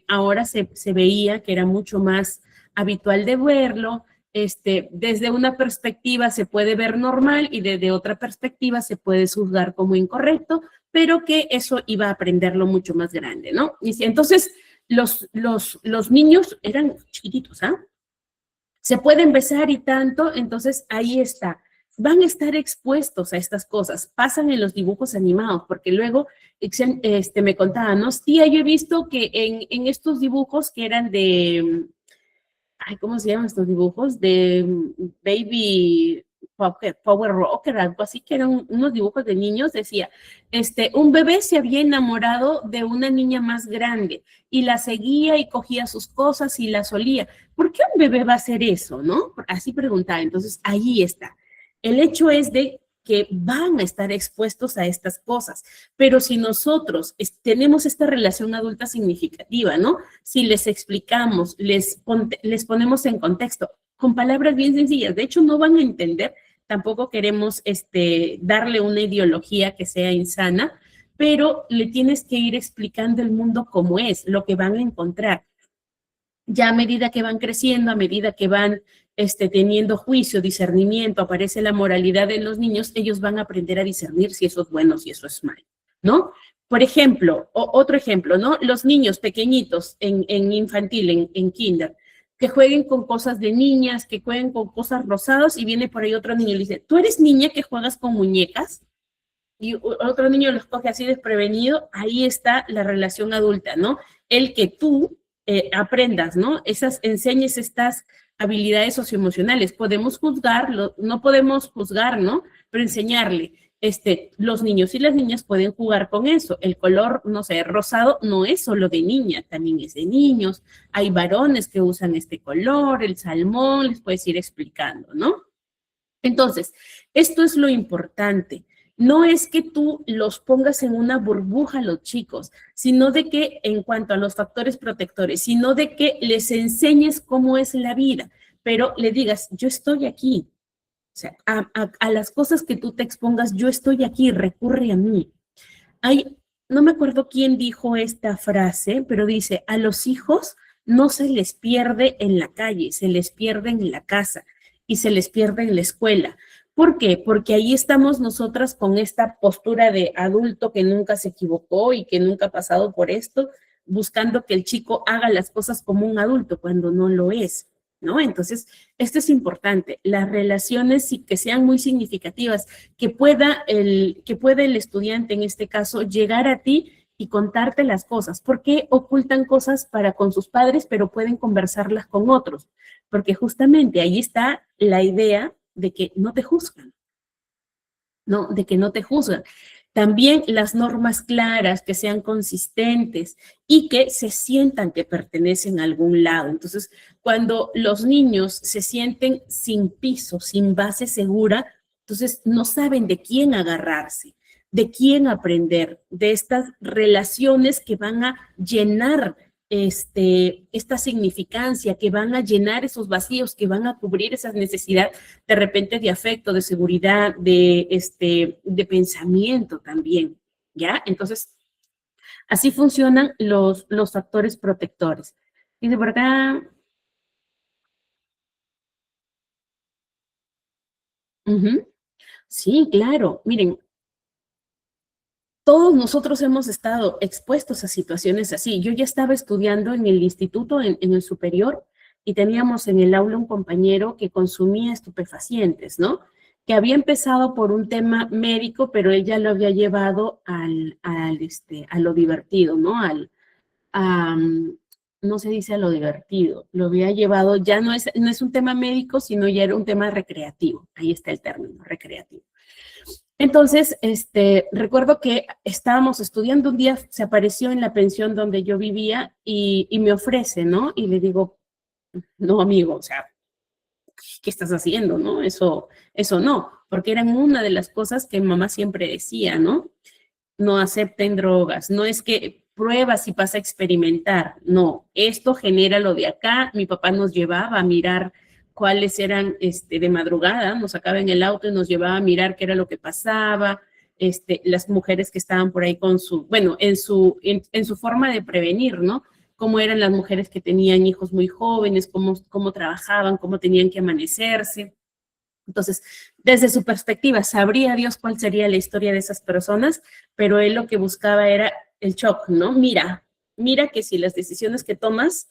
[SPEAKER 1] ahora se veía que era mucho más habitual de verlo. Desde una perspectiva se puede ver normal y desde otra perspectiva se puede juzgar como incorrecto, pero que eso iba a aprenderlo mucho más grande, ¿no? Y entonces los niños eran chiquititos, ¿ah? Se pueden besar y tanto, entonces ahí está. Van a estar expuestos a estas cosas, pasan en los dibujos animados, porque luego me contaban, ¿no? Tía, yo he visto que en estos dibujos que eran ¿cómo se llaman estos dibujos? De Baby Power Rocker, algo así, que eran unos dibujos de niños, decía, un bebé se había enamorado de una niña más grande y la seguía y cogía sus cosas y las olía. ¿Por qué un bebé va a hacer eso, no? Así preguntaba, entonces ahí está. El hecho es de que van a estar expuestos a estas cosas, pero si nosotros tenemos esta relación adulta significativa, ¿no? Si les explicamos, les ponemos en contexto, con palabras bien sencillas, de hecho no van a entender tampoco queremos darle una ideología que sea insana, pero le tienes que ir explicando el mundo como es, lo que van a encontrar. Ya a medida que van creciendo, a medida que van teniendo juicio, discernimiento, aparece la moralidad de los niños, ellos van a aprender a discernir si eso es bueno, si eso es malo, ¿no? Por ejemplo, otro ejemplo, ¿no? Los niños pequeñitos en infantil, en kinder, que jueguen con cosas de niñas, que jueguen con cosas rosadas y viene por ahí otro niño y le dice, ¿tú eres niña que juegas con muñecas? Y otro niño los coge así desprevenido, ahí está la relación adulta, ¿no? El que tú aprendas, ¿no? Enseñes estas habilidades socioemocionales. Podemos juzgarlo, no podemos juzgar, ¿no? Pero enseñarle, los niños y las niñas pueden jugar con eso. El color, no sé, rosado no es solo de niña, también es de niños. Hay varones que usan este color, el salmón, les puedes ir explicando, ¿no? Entonces, esto es lo importante. No es que tú los pongas en una burbuja a los chicos, sino de que, en cuanto a los factores protectores, sino de que les enseñes cómo es la vida, pero le digas, yo estoy aquí. O sea, a las cosas que tú te expongas, yo estoy aquí, recurre a mí. No me acuerdo quién dijo esta frase, pero dice, a los hijos no se les pierde en la calle, se les pierde en la casa y se les pierde en la escuela. ¿Por qué? Porque ahí estamos nosotras con esta postura de adulto que nunca se equivocó y que nunca ha pasado por esto, buscando que el chico haga las cosas como un adulto cuando no lo es, ¿no? Entonces, esto es importante. Las relaciones sí que sean muy significativas, que pueda el estudiante, en este caso, llegar a ti y contarte las cosas. ¿Por qué ocultan cosas para con sus padres, pero pueden conversarlas con otros? Porque justamente ahí está la idea de que no te juzgan, ¿no? De que no te juzgan. También las normas claras, que sean consistentes y que se sientan que pertenecen a algún lado. Entonces, cuando los niños se sienten sin piso, sin base segura, entonces no saben de quién agarrarse, de quién aprender, de estas relaciones que van a llenar esta significancia, que van a llenar esos vacíos, que van a cubrir esas necesidades de repente de afecto, de seguridad, de pensamiento también, ¿ya? Entonces, así funcionan los factores protectores. Y de verdad, sí, claro, miren, todos nosotros hemos estado expuestos a situaciones así. Yo ya estaba estudiando en el instituto, en el superior, y teníamos en el aula un compañero que consumía estupefacientes, ¿no? Que había empezado por un tema médico, pero él ya lo había llevado a lo divertido, ¿no? No se dice a lo divertido, lo había llevado, ya no es un tema médico, sino ya era un tema recreativo. Ahí está el término, recreativo. Entonces, recuerdo que estábamos estudiando, un día se apareció en la pensión donde yo vivía y me ofrece, ¿no? Y le digo, no, amigo, o sea, ¿qué estás haciendo, no? Eso no, porque eran una de las cosas que mamá siempre decía, ¿no? No acepten drogas, no es que pruebas y vas a experimentar, no, esto genera lo de acá. Mi papá nos llevaba a mirar cuáles eran de madrugada, nos sacaba en el auto y nos llevaba a mirar qué era lo que pasaba, las mujeres que estaban por ahí con su, bueno, en su forma de prevenir, ¿no? Cómo eran las mujeres que tenían hijos muy jóvenes, cómo trabajaban, cómo tenían que amanecerse. Entonces, desde su perspectiva, sabría Dios cuál sería la historia de esas personas, pero él lo que buscaba era el shock, ¿no? Mira que si las decisiones que tomas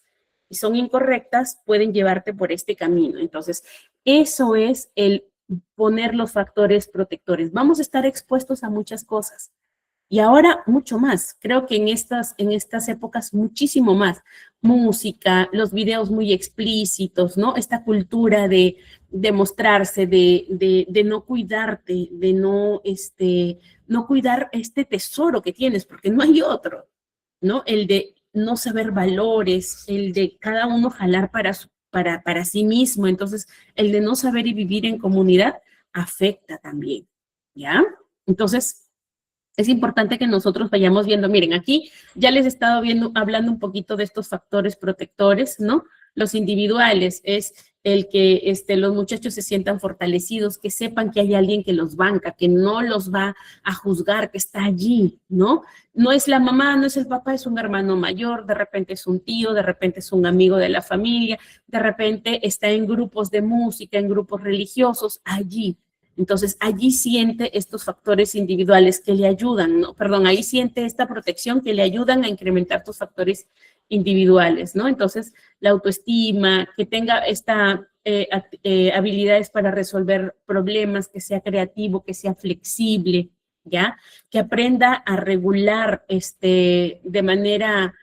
[SPEAKER 1] son incorrectas, pueden llevarte por este camino. Entonces, eso es el poner los factores protectores. Vamos a estar expuestos a muchas cosas. Y ahora mucho más, creo que en estas épocas muchísimo más. Música, los videos muy explícitos, ¿no? Esta cultura de mostrarse, de no cuidarte, de no cuidar este tesoro que tienes, porque no hay otro, ¿no? El de no saber valores, el de cada uno jalar para sí mismo. Entonces, el de no saber y vivir en comunidad afecta también, ¿ya? Entonces, es importante que nosotros vayamos viendo, miren, aquí ya les he estado hablando un poquito de estos factores protectores, ¿no? Los individuales es el que los muchachos se sientan fortalecidos, que sepan que hay alguien que los banca, que no los va a juzgar, que está allí, ¿no? No es la mamá, no es el papá, es un hermano mayor, de repente es un tío, de repente es un amigo de la familia, de repente está en grupos de música, en grupos religiosos, allí. Entonces, allí siente estos factores individuales que le ayudan, ¿no? Perdón, ahí siente esta protección que le ayudan a incrementar tus factores individuales, ¿no? Entonces, la autoestima, que tenga esta habilidades para resolver problemas, que sea creativo, que sea flexible, ¿ya? Que aprenda a regular de manera,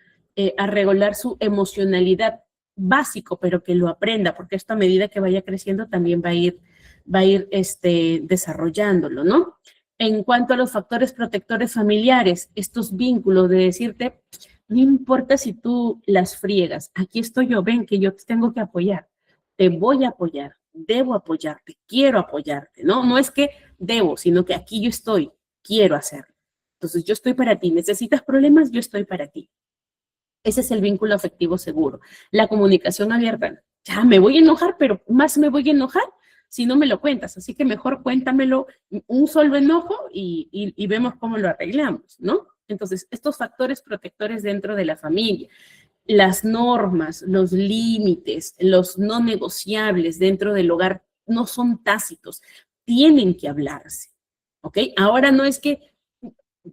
[SPEAKER 1] a regular su emocionalidad básico, pero que lo aprenda, porque esto a medida que vaya creciendo también va a ir desarrollándolo, ¿no? En cuanto a los factores protectores familiares, estos vínculos de decirte, no importa si tú las friegas, aquí estoy yo, ven que yo te tengo que apoyar, te voy a apoyar, debo apoyarte, quiero apoyarte, ¿no? No es que debo, sino que aquí yo estoy, quiero hacerlo. Entonces yo estoy para ti, necesitas problemas, yo estoy para ti. Ese es el vínculo afectivo seguro. La comunicación abierta, ya me voy a enojar, pero más me voy a enojar si no me lo cuentas. Así que mejor cuéntamelo un solo enojo y vemos cómo lo arreglamos, ¿no? Entonces, estos factores protectores dentro de la familia, las normas, los límites, los no negociables dentro del hogar no son tácitos, tienen que hablarse, ¿ok? Ahora no es que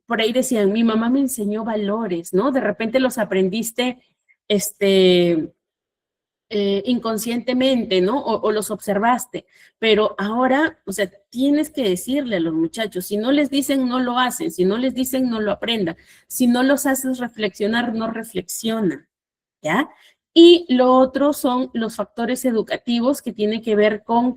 [SPEAKER 1] por ahí decían, mi mamá me enseñó valores, ¿no? De repente los aprendiste, inconscientemente, ¿no? O los observaste, pero ahora, o sea, tienes que decirle a los muchachos, si no les dicen, no lo hacen, si no les dicen, no lo aprendan, si no los haces reflexionar, no reflexionan, ¿ya? Y lo otro son los factores educativos que tienen que ver con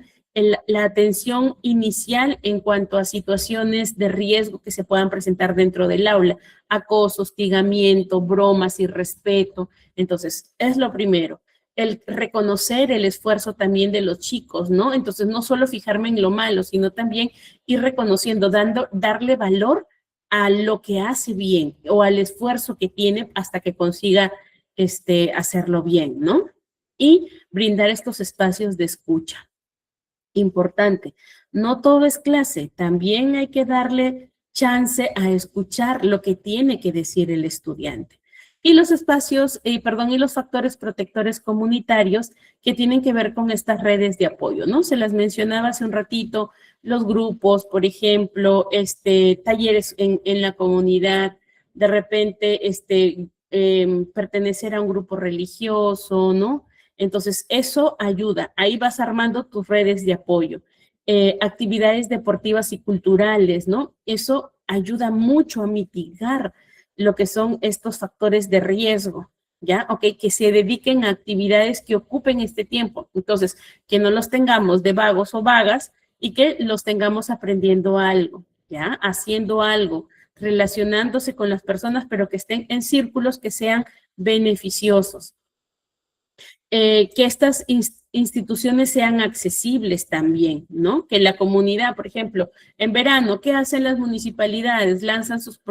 [SPEAKER 1] la atención inicial en cuanto a situaciones de riesgo que se puedan presentar dentro del aula, acoso, hostigamiento, bromas, irrespeto. Entonces, es lo primero. El reconocer el esfuerzo también de los chicos, ¿no? Entonces, no solo fijarme en lo malo, sino también ir reconociendo, darle valor a lo que hace bien o al esfuerzo que tiene hasta que consiga hacerlo bien, ¿no? Y brindar estos espacios de escucha. Importante, no todo es clase, también hay que darle chance a escuchar lo que tiene que decir el estudiante. Y los espacios, y los factores protectores comunitarios que tienen que ver con estas redes de apoyo, ¿no? Se las mencionaba hace un ratito, los grupos, por ejemplo, talleres en la comunidad, de repente, pertenecer a un grupo religioso, ¿no? Entonces, eso ayuda. Ahí vas armando tus redes de apoyo. Actividades deportivas y culturales, ¿no? Eso ayuda mucho a mitigar lo que son estos factores de riesgo, ¿ya? Ok, que se dediquen a actividades que ocupen este tiempo. Entonces, que no los tengamos de vagos o vagas y que los tengamos aprendiendo algo, ¿ya? Haciendo algo, relacionándose con las personas, pero que estén en círculos que sean beneficiosos. Que estas instituciones sean accesibles también, ¿no? Que la comunidad, por ejemplo, en verano, ¿qué hacen las municipalidades? Lanzan sus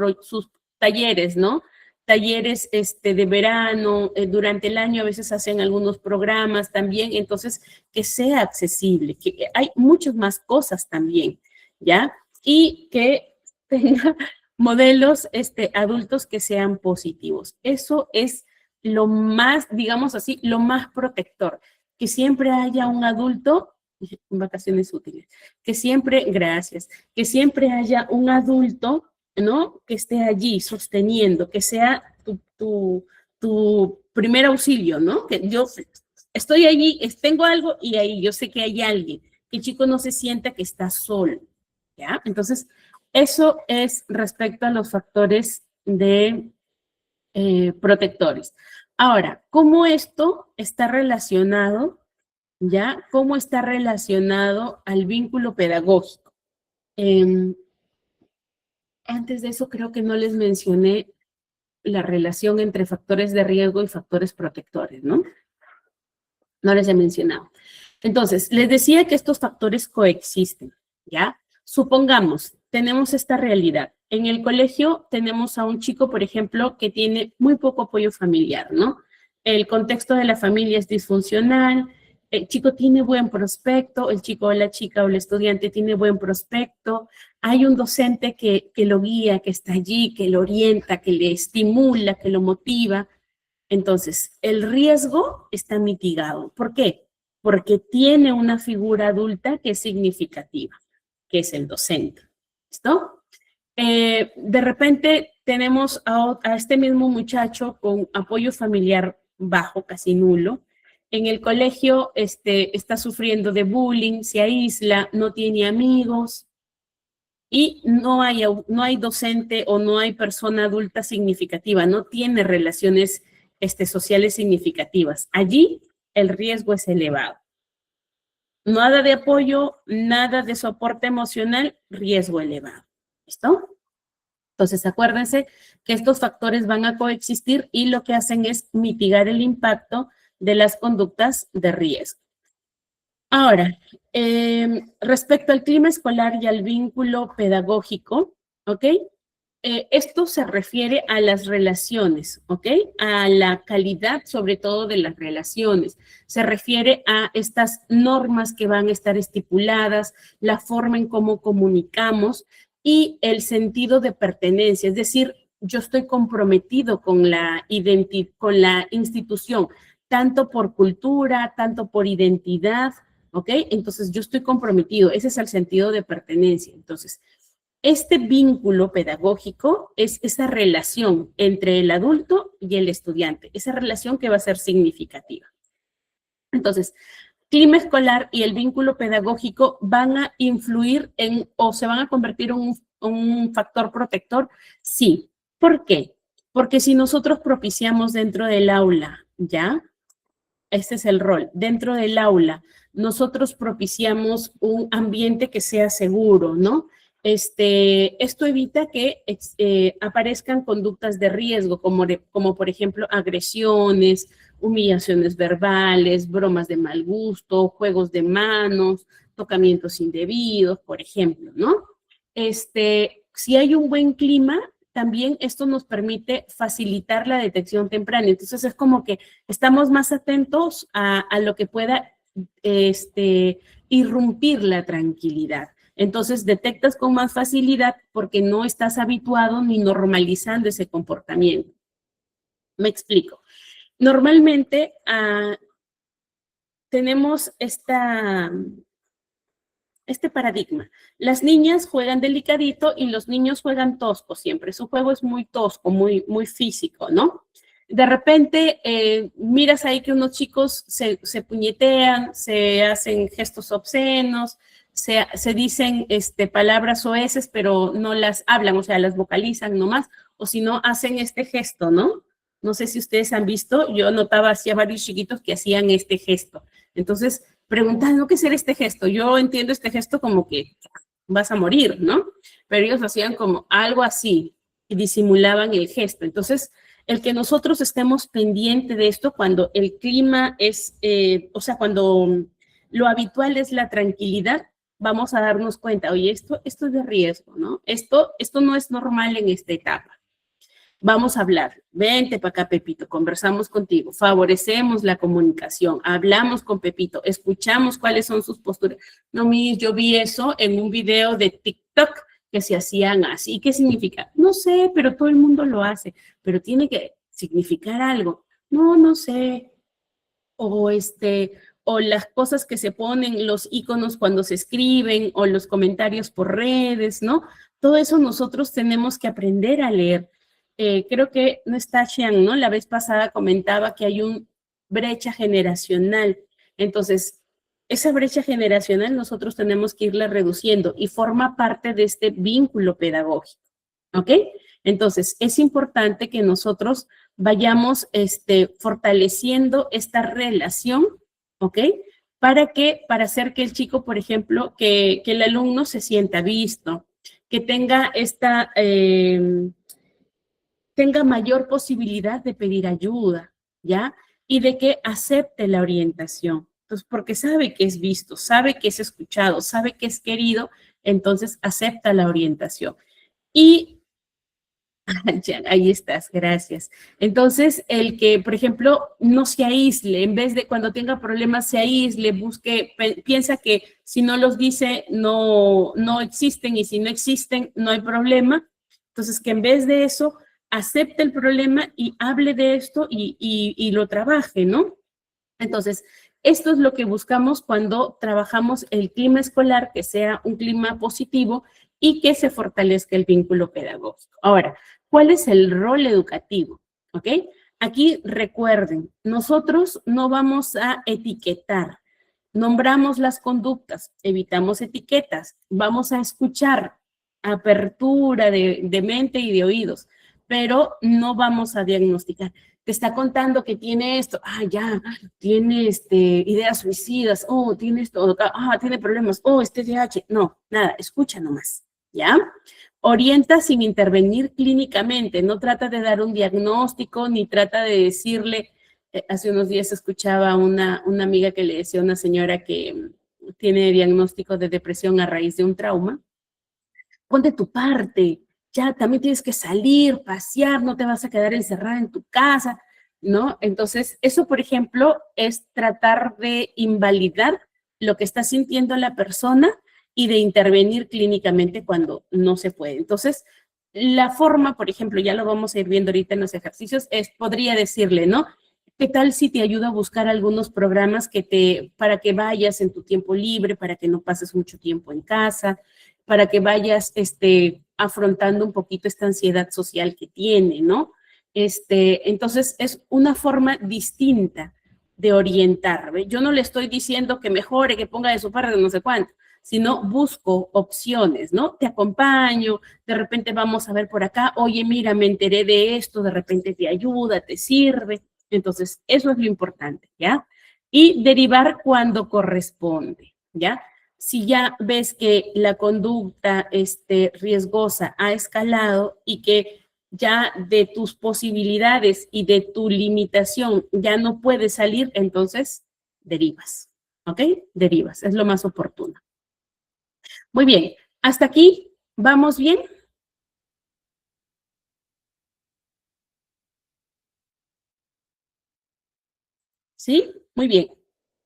[SPEAKER 1] talleres, ¿no? Talleres de verano, durante el año a veces hacen algunos programas también, entonces que sea accesible, que hay muchas más cosas también, ¿ya? Y que tenga modelos adultos que sean positivos. Eso es lo más, digamos así, lo más protector, que siempre haya un adulto, vacaciones útiles, que siempre, gracias, que siempre haya un adulto, ¿no? Que esté allí sosteniendo, que sea tu primer auxilio, ¿no? Que yo estoy allí, tengo algo y ahí yo sé que hay alguien, que el chico no se sienta que está solo, ¿ya? Entonces, eso es respecto a los factores de protectores. Ahora, ¿cómo esto está relacionado, ya? ¿Cómo está relacionado al vínculo pedagógico? Antes de eso, creo que no les mencioné la relación entre factores de riesgo y factores protectores, ¿no? No les he mencionado. Entonces, les decía que estos factores coexisten, ¿ya? Supongamos, tenemos esta realidad. En el colegio tenemos a un chico, por ejemplo, que tiene muy poco apoyo familiar, ¿no? El contexto de la familia es disfuncional, El chico tiene buen prospecto, el chico o la chica o el estudiante tiene buen prospecto, hay un docente que lo guía, que está allí, que lo orienta, que le estimula, que lo motiva. Entonces, el riesgo está mitigado. ¿Por qué? Porque tiene una figura adulta que es significativa, que es el docente. ¿Listo? De repente tenemos a este mismo muchacho con apoyo familiar bajo, casi nulo. En el colegio está sufriendo de bullying, se aísla, no tiene amigos y no hay docente o no hay persona adulta significativa, no tiene relaciones sociales significativas. Allí el riesgo es elevado. Nada de apoyo, nada de soporte emocional, riesgo elevado. ¿Listo? Entonces, acuérdense que estos factores van a coexistir y lo que hacen es mitigar el impacto de las conductas de riesgo. Ahora, respecto al clima escolar y al vínculo pedagógico, ¿ok? Esto se refiere a las relaciones, ¿ok? A la calidad, sobre todo, de las relaciones. Se refiere a estas normas que van a estar estipuladas, la forma en cómo comunicamos y el sentido de pertenencia. Es decir, yo estoy comprometido con la institución, tanto por cultura, tanto por identidad, ¿ok? Entonces, yo estoy comprometido. Ese es el sentido de pertenencia. Entonces, este vínculo pedagógico es esa relación entre el adulto y el estudiante, esa relación que va a ser significativa. Entonces, clima escolar y el vínculo pedagógico van a influir o se van a convertir en un factor protector, sí. ¿Por qué? Porque si nosotros propiciamos dentro del aula, ¿ya? Este es el rol. Dentro del aula, nosotros propiciamos un ambiente que sea seguro, ¿no? Esto evita que aparezcan conductas de riesgo, como por ejemplo agresiones, humillaciones verbales, bromas de mal gusto, juegos de manos, tocamientos indebidos, por ejemplo, ¿no? Si hay un buen clima, también esto nos permite facilitar la detección temprana. Entonces es como que estamos más atentos a lo que pueda irrumpir la tranquilidad. Entonces detectas con más facilidad porque no estás habituado ni normalizando ese comportamiento. Me explico. Normalmente tenemos este paradigma. Las niñas juegan delicadito y los niños juegan tosco siempre. Su juego es muy tosco, muy, muy físico, ¿no? De repente miras ahí que unos chicos se puñetean, se hacen gestos obscenos, se dicen palabras soeces, pero no las hablan, o sea, las vocalizan nomás, o si no, hacen este gesto, ¿no? No sé si ustedes han visto, yo notaba hacia varios chiquitos que hacían este gesto. Entonces, preguntando qué será este gesto. Yo entiendo este gesto como que vas a morir, ¿no? Pero ellos hacían como algo así y disimulaban el gesto. Entonces, el que nosotros estemos pendientes de esto cuando el clima es, o sea, cuando lo habitual es la tranquilidad, vamos a darnos cuenta, oye, esto es de riesgo, ¿no? Esto no es normal en esta etapa. Vamos a hablar, vente para acá, Pepito, conversamos contigo, favorecemos la comunicación, hablamos con Pepito, escuchamos cuáles son sus posturas. No, mis, yo vi eso en un video de TikTok que se hacían así. ¿Qué significa? No sé, pero todo el mundo lo hace, pero tiene que significar algo. No sé. O las cosas que se ponen, los iconos cuando se escriben, o los comentarios por redes, ¿no? Todo eso nosotros tenemos que aprender a leer. Creo que no está Xiang, ¿no? La vez pasada comentaba que hay una brecha generacional. Entonces, esa brecha generacional nosotros tenemos que irla reduciendo y forma parte de este vínculo pedagógico, ¿ok? Entonces, es importante que nosotros vayamos fortaleciendo esta relación, ¿ok? Para hacer que el chico, por ejemplo, que el alumno se sienta visto, que tenga tenga mayor posibilidad de pedir ayuda, ¿ya? Y de que acepte la orientación. Entonces, porque sabe que es visto, sabe que es escuchado, sabe que es querido, entonces acepta la orientación. Y Ya, ahí estás, gracias. Entonces, el que, por ejemplo, no se aísle, en vez de cuando tenga problemas se aísle, busque, piensa que si no los dice no existen y si no existen no hay problema. Entonces, que en vez de eso acepte el problema y hable de esto y lo trabaje, ¿no? Entonces, esto es lo que buscamos cuando trabajamos el clima escolar, que sea un clima positivo y que se fortalezca el vínculo pedagógico. Ahora, ¿cuál es el rol educativo? ¿Ok? Aquí recuerden, nosotros no vamos a etiquetar, nombramos las conductas, evitamos etiquetas, vamos a escuchar, apertura de mente y de oídos, pero no vamos a diagnosticar. Te está contando que tiene esto, ya, tiene ideas suicidas, tiene esto, tiene problemas, es TDAH. No, nada, escucha nomás, ¿ya? Orienta sin intervenir clínicamente, no trata de dar un diagnóstico, ni trata de decirle, hace unos días escuchaba una amiga que le decía a una señora que tiene diagnóstico de depresión a raíz de un trauma, pon de tu parte, ya también tienes que salir, pasear, no te vas a quedar encerrada en tu casa, ¿no? Entonces, eso, por ejemplo, es tratar de invalidar lo que está sintiendo la persona y de intervenir clínicamente cuando no se puede. Entonces, la forma, por ejemplo, ya lo vamos a ir viendo ahorita en los ejercicios, podría decirle, ¿no? ¿Qué tal si te ayuda a buscar algunos programas para que vayas en tu tiempo libre, para que no pases mucho tiempo en casa, para que vayas afrontando un poquito esta ansiedad social que tiene, ¿no? Entonces, es una forma distinta de orientar. ¿Ve? Yo no le estoy diciendo que mejore, que ponga de su parte, no sé cuánto, sino busco opciones, ¿no? Te acompaño, de repente vamos a ver por acá, oye, mira, me enteré de esto, de repente te ayuda, te sirve. Entonces, eso es lo importante, ¿ya? Y derivar cuando corresponde, ¿ya? Si ya ves que la conducta riesgosa ha escalado y que ya de tus posibilidades y de tu limitación ya no puedes salir, entonces derivas, ¿ok? Derivas, es lo más oportuno. Muy bien, hasta aquí, ¿vamos bien? ¿Sí? Muy bien.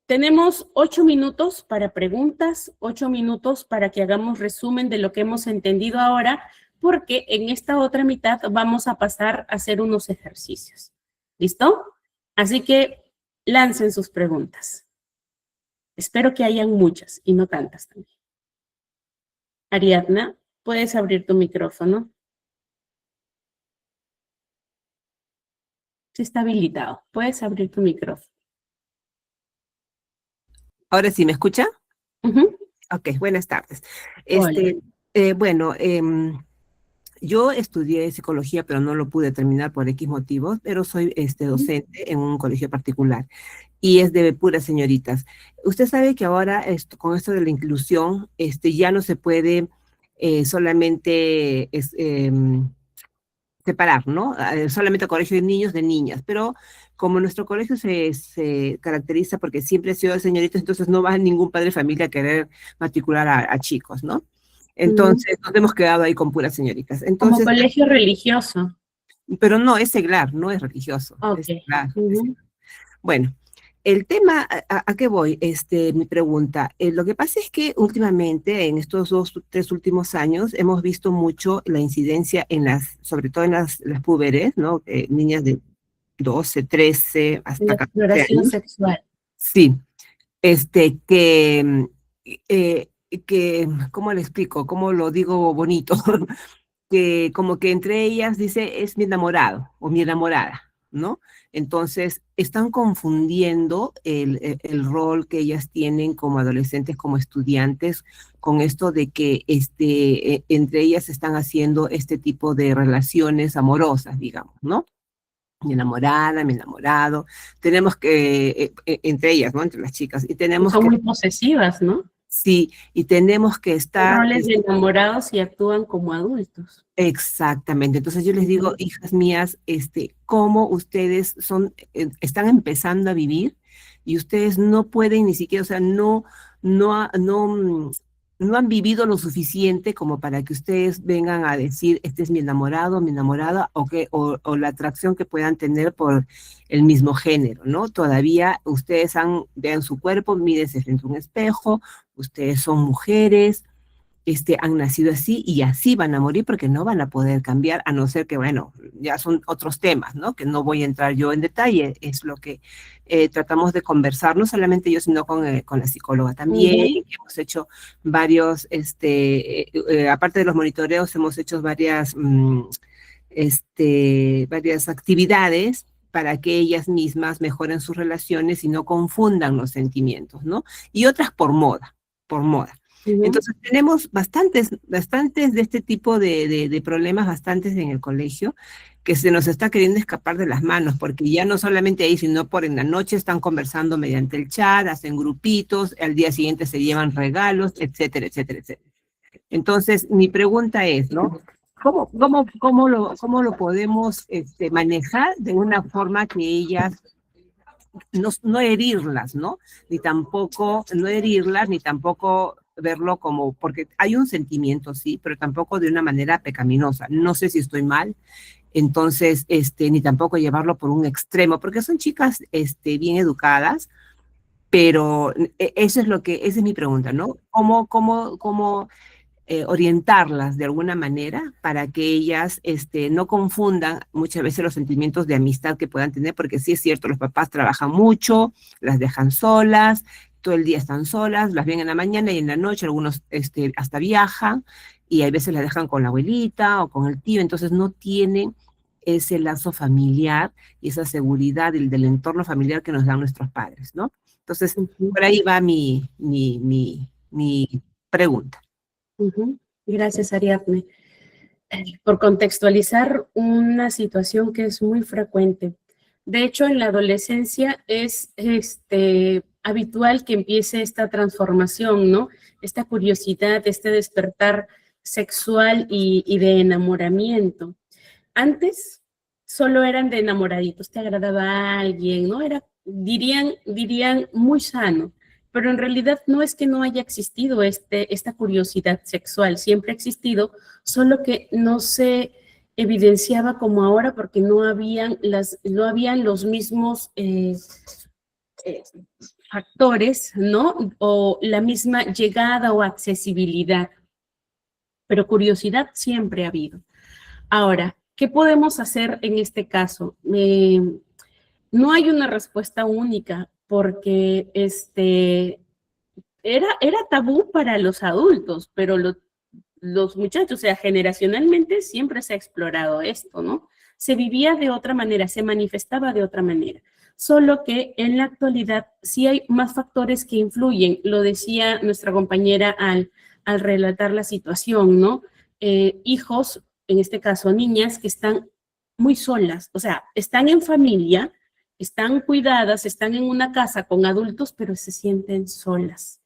[SPEAKER 1] Tenemos 8 minutos para preguntas, 8 minutos para que hagamos resumen de lo que hemos entendido ahora, porque en esta otra mitad vamos a pasar a hacer unos ejercicios. ¿Listo? Así que lancen sus preguntas. Espero que hayan muchas y no tantas también. Ariadna, puedes abrir tu micrófono. Sí está habilitado. Puedes abrir tu micrófono.
[SPEAKER 2] Ahora sí, ¿me escucha?
[SPEAKER 1] Uh-huh.
[SPEAKER 2] Ok, buenas tardes.
[SPEAKER 1] Hola.
[SPEAKER 2] Bueno, yo estudié psicología, pero no lo pude terminar por X motivos, pero soy docente en un colegio particular y es de puras señoritas. Usted sabe que ahora con esto de la inclusión, ya no se puede solamente separar, ¿no? Solamente colegio de niños, de niñas, pero como nuestro colegio se caracteriza porque siempre ha sido de señoritas, entonces no va ningún padre de familia a querer matricular a chicos, ¿no? Entonces nos hemos quedado ahí con puras señoritas.
[SPEAKER 1] Como
[SPEAKER 2] Entonces,
[SPEAKER 1] colegio religioso.
[SPEAKER 2] pero no, es seglar, no es religioso, es
[SPEAKER 1] Ok.
[SPEAKER 2] seglar.
[SPEAKER 1] Uh-huh.
[SPEAKER 2] Bueno, el tema, ¿a qué voy? Mi pregunta. Lo que pasa es que últimamente, en estos 3 últimos años, hemos visto mucho la incidencia sobre todo en las púberes, ¿no? Niñas de 12, 13,
[SPEAKER 1] La
[SPEAKER 2] hasta 14
[SPEAKER 1] exploración
[SPEAKER 2] años.
[SPEAKER 1] sexual.
[SPEAKER 2] Sí, este, que, eh, ¿cómo le explico? ¿Cómo lo digo bonito? Que como que entre ellas dice, es mi enamorado o mi enamorada, ¿no? Entonces, están confundiendo el rol que ellas tienen como adolescentes, como estudiantes, con esto de que entre ellas están haciendo este tipo de relaciones amorosas, digamos, ¿no? Mi enamorada, mi enamorado, tenemos que, entre ellas, ¿no? Entre las chicas, y tenemos
[SPEAKER 1] Son
[SPEAKER 2] que,
[SPEAKER 1] muy posesivas, ¿no?
[SPEAKER 2] sí, y tenemos que
[SPEAKER 1] Hay
[SPEAKER 2] estar,
[SPEAKER 1] roles de enamorados y actúan como adultos.
[SPEAKER 2] exactamente. Entonces yo les digo,
[SPEAKER 1] Ujú.
[SPEAKER 2] hijas mías, cómo ustedes están empezando a vivir y ustedes no pueden ni siquiera, o sea, no, no han vivido lo suficiente como para que ustedes vengan a decir, este es mi enamorado, mi enamorada, o la atracción que puedan tener por el mismo género, ¿no? Todavía ustedes vean su cuerpo, mírense frente a un espejo, ustedes son mujeres, han nacido así y así van a morir porque no van a poder cambiar, a no ser que, bueno, ya son otros temas, ¿no? Que no voy a entrar yo en detalle, es lo que tratamos de conversar, no solamente yo, sino con la psicóloga también. Hemos hecho varios, aparte de los monitoreos, hemos hecho varias actividades para que ellas mismas mejoren sus relaciones y no confundan los sentimientos, ¿no? Y otras por moda, por moda. Entonces tenemos bastantes de este tipo de problemas, bastantes en el colegio, que se nos está queriendo escapar de las manos, porque ya no solamente ahí, sino por en la noche están conversando mediante el chat, hacen grupitos, al día siguiente se llevan regalos, etcétera, etcétera, etcétera. Entonces, mi pregunta es, ¿no? ¿Cómo lo podemos manejar de una forma que ellas no herirlas, ¿no? No herirlas, ni tampoco verlo como, porque hay un sentimiento, sí, pero tampoco de una manera pecaminosa. No sé si estoy mal, entonces, ni tampoco llevarlo por un extremo, porque son chicas, bien educadas, pero esa es mi pregunta, ¿no? ¿Cómo orientarlas de alguna manera para que ellas no confundan muchas veces los sentimientos de amistad que puedan tener, porque sí es cierto, los papás trabajan mucho, las dejan solas, todo el día están solas, las ven en la mañana y en la noche, algunos hasta viajan, y a veces las dejan con la abuelita o con el tío, entonces no tienen ese lazo familiar y esa seguridad del entorno familiar que nos dan nuestros padres, ¿no? Entonces, por ahí va mi pregunta.
[SPEAKER 1] Gracias, Ariadne. Por contextualizar una situación que es muy frecuente. De hecho, en la adolescencia es habitual que empiece esta transformación, ¿no? Esta curiosidad, este despertar sexual y de enamoramiento. Antes solo eran de enamoraditos, te agradaba a alguien, ¿no? Dirían muy sano, pero en realidad no es que no haya existido esta curiosidad sexual, siempre ha existido, solo que no se evidenciaba como ahora porque no habían los mismos factores, ¿no? O la misma llegada o accesibilidad, pero curiosidad siempre ha habido. Ahora, ¿qué podemos hacer en este caso? No hay una respuesta única porque era tabú para los adultos, pero los muchachos, o sea, generacionalmente siempre se ha explorado esto, ¿no? Se vivía de otra manera, se manifestaba de otra manera. Solo que en la actualidad sí hay más factores que influyen, lo decía nuestra compañera al relatar la situación, ¿no? Hijos, en este caso niñas, que están muy solas, o sea, están en familia, están cuidadas, están en una casa con adultos, pero se sienten solas.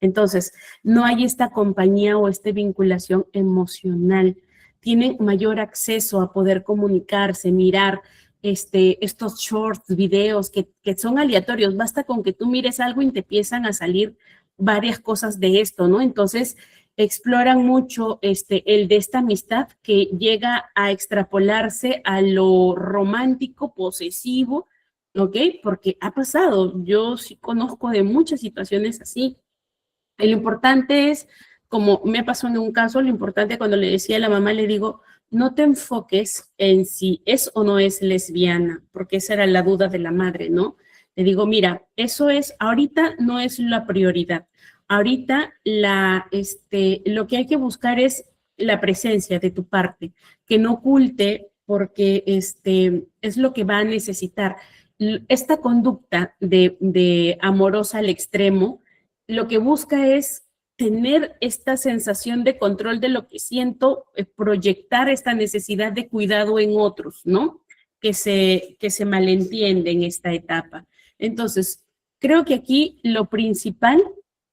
[SPEAKER 1] Entonces, no hay esta compañía o esta vinculación emocional. Tienen mayor acceso a poder comunicarse, mirar estos shorts, videos que son aleatorios. Basta con que tú mires algo y te empiezan a salir varias cosas de esto, ¿no? Entonces, exploran mucho el de esta amistad que llega a extrapolarse a lo romántico, posesivo, ¿ok? Porque ha pasado. Yo sí conozco de muchas situaciones así. Lo importante es, como me pasó en un caso, lo importante cuando le decía a la mamá, le digo, no te enfoques en si es o no es lesbiana, porque esa era la duda de la madre, ¿no? Le digo, mira, eso ahorita no es la prioridad. Ahorita lo que hay que buscar es la presencia de tu parte, que no oculte, porque es lo que va a necesitar. Esta conducta de amorosa al extremo, lo que busca es tener esta sensación de control de lo que siento, proyectar esta necesidad de cuidado en otros, ¿no? Que se malentiende en esta etapa. Entonces, creo que aquí lo principal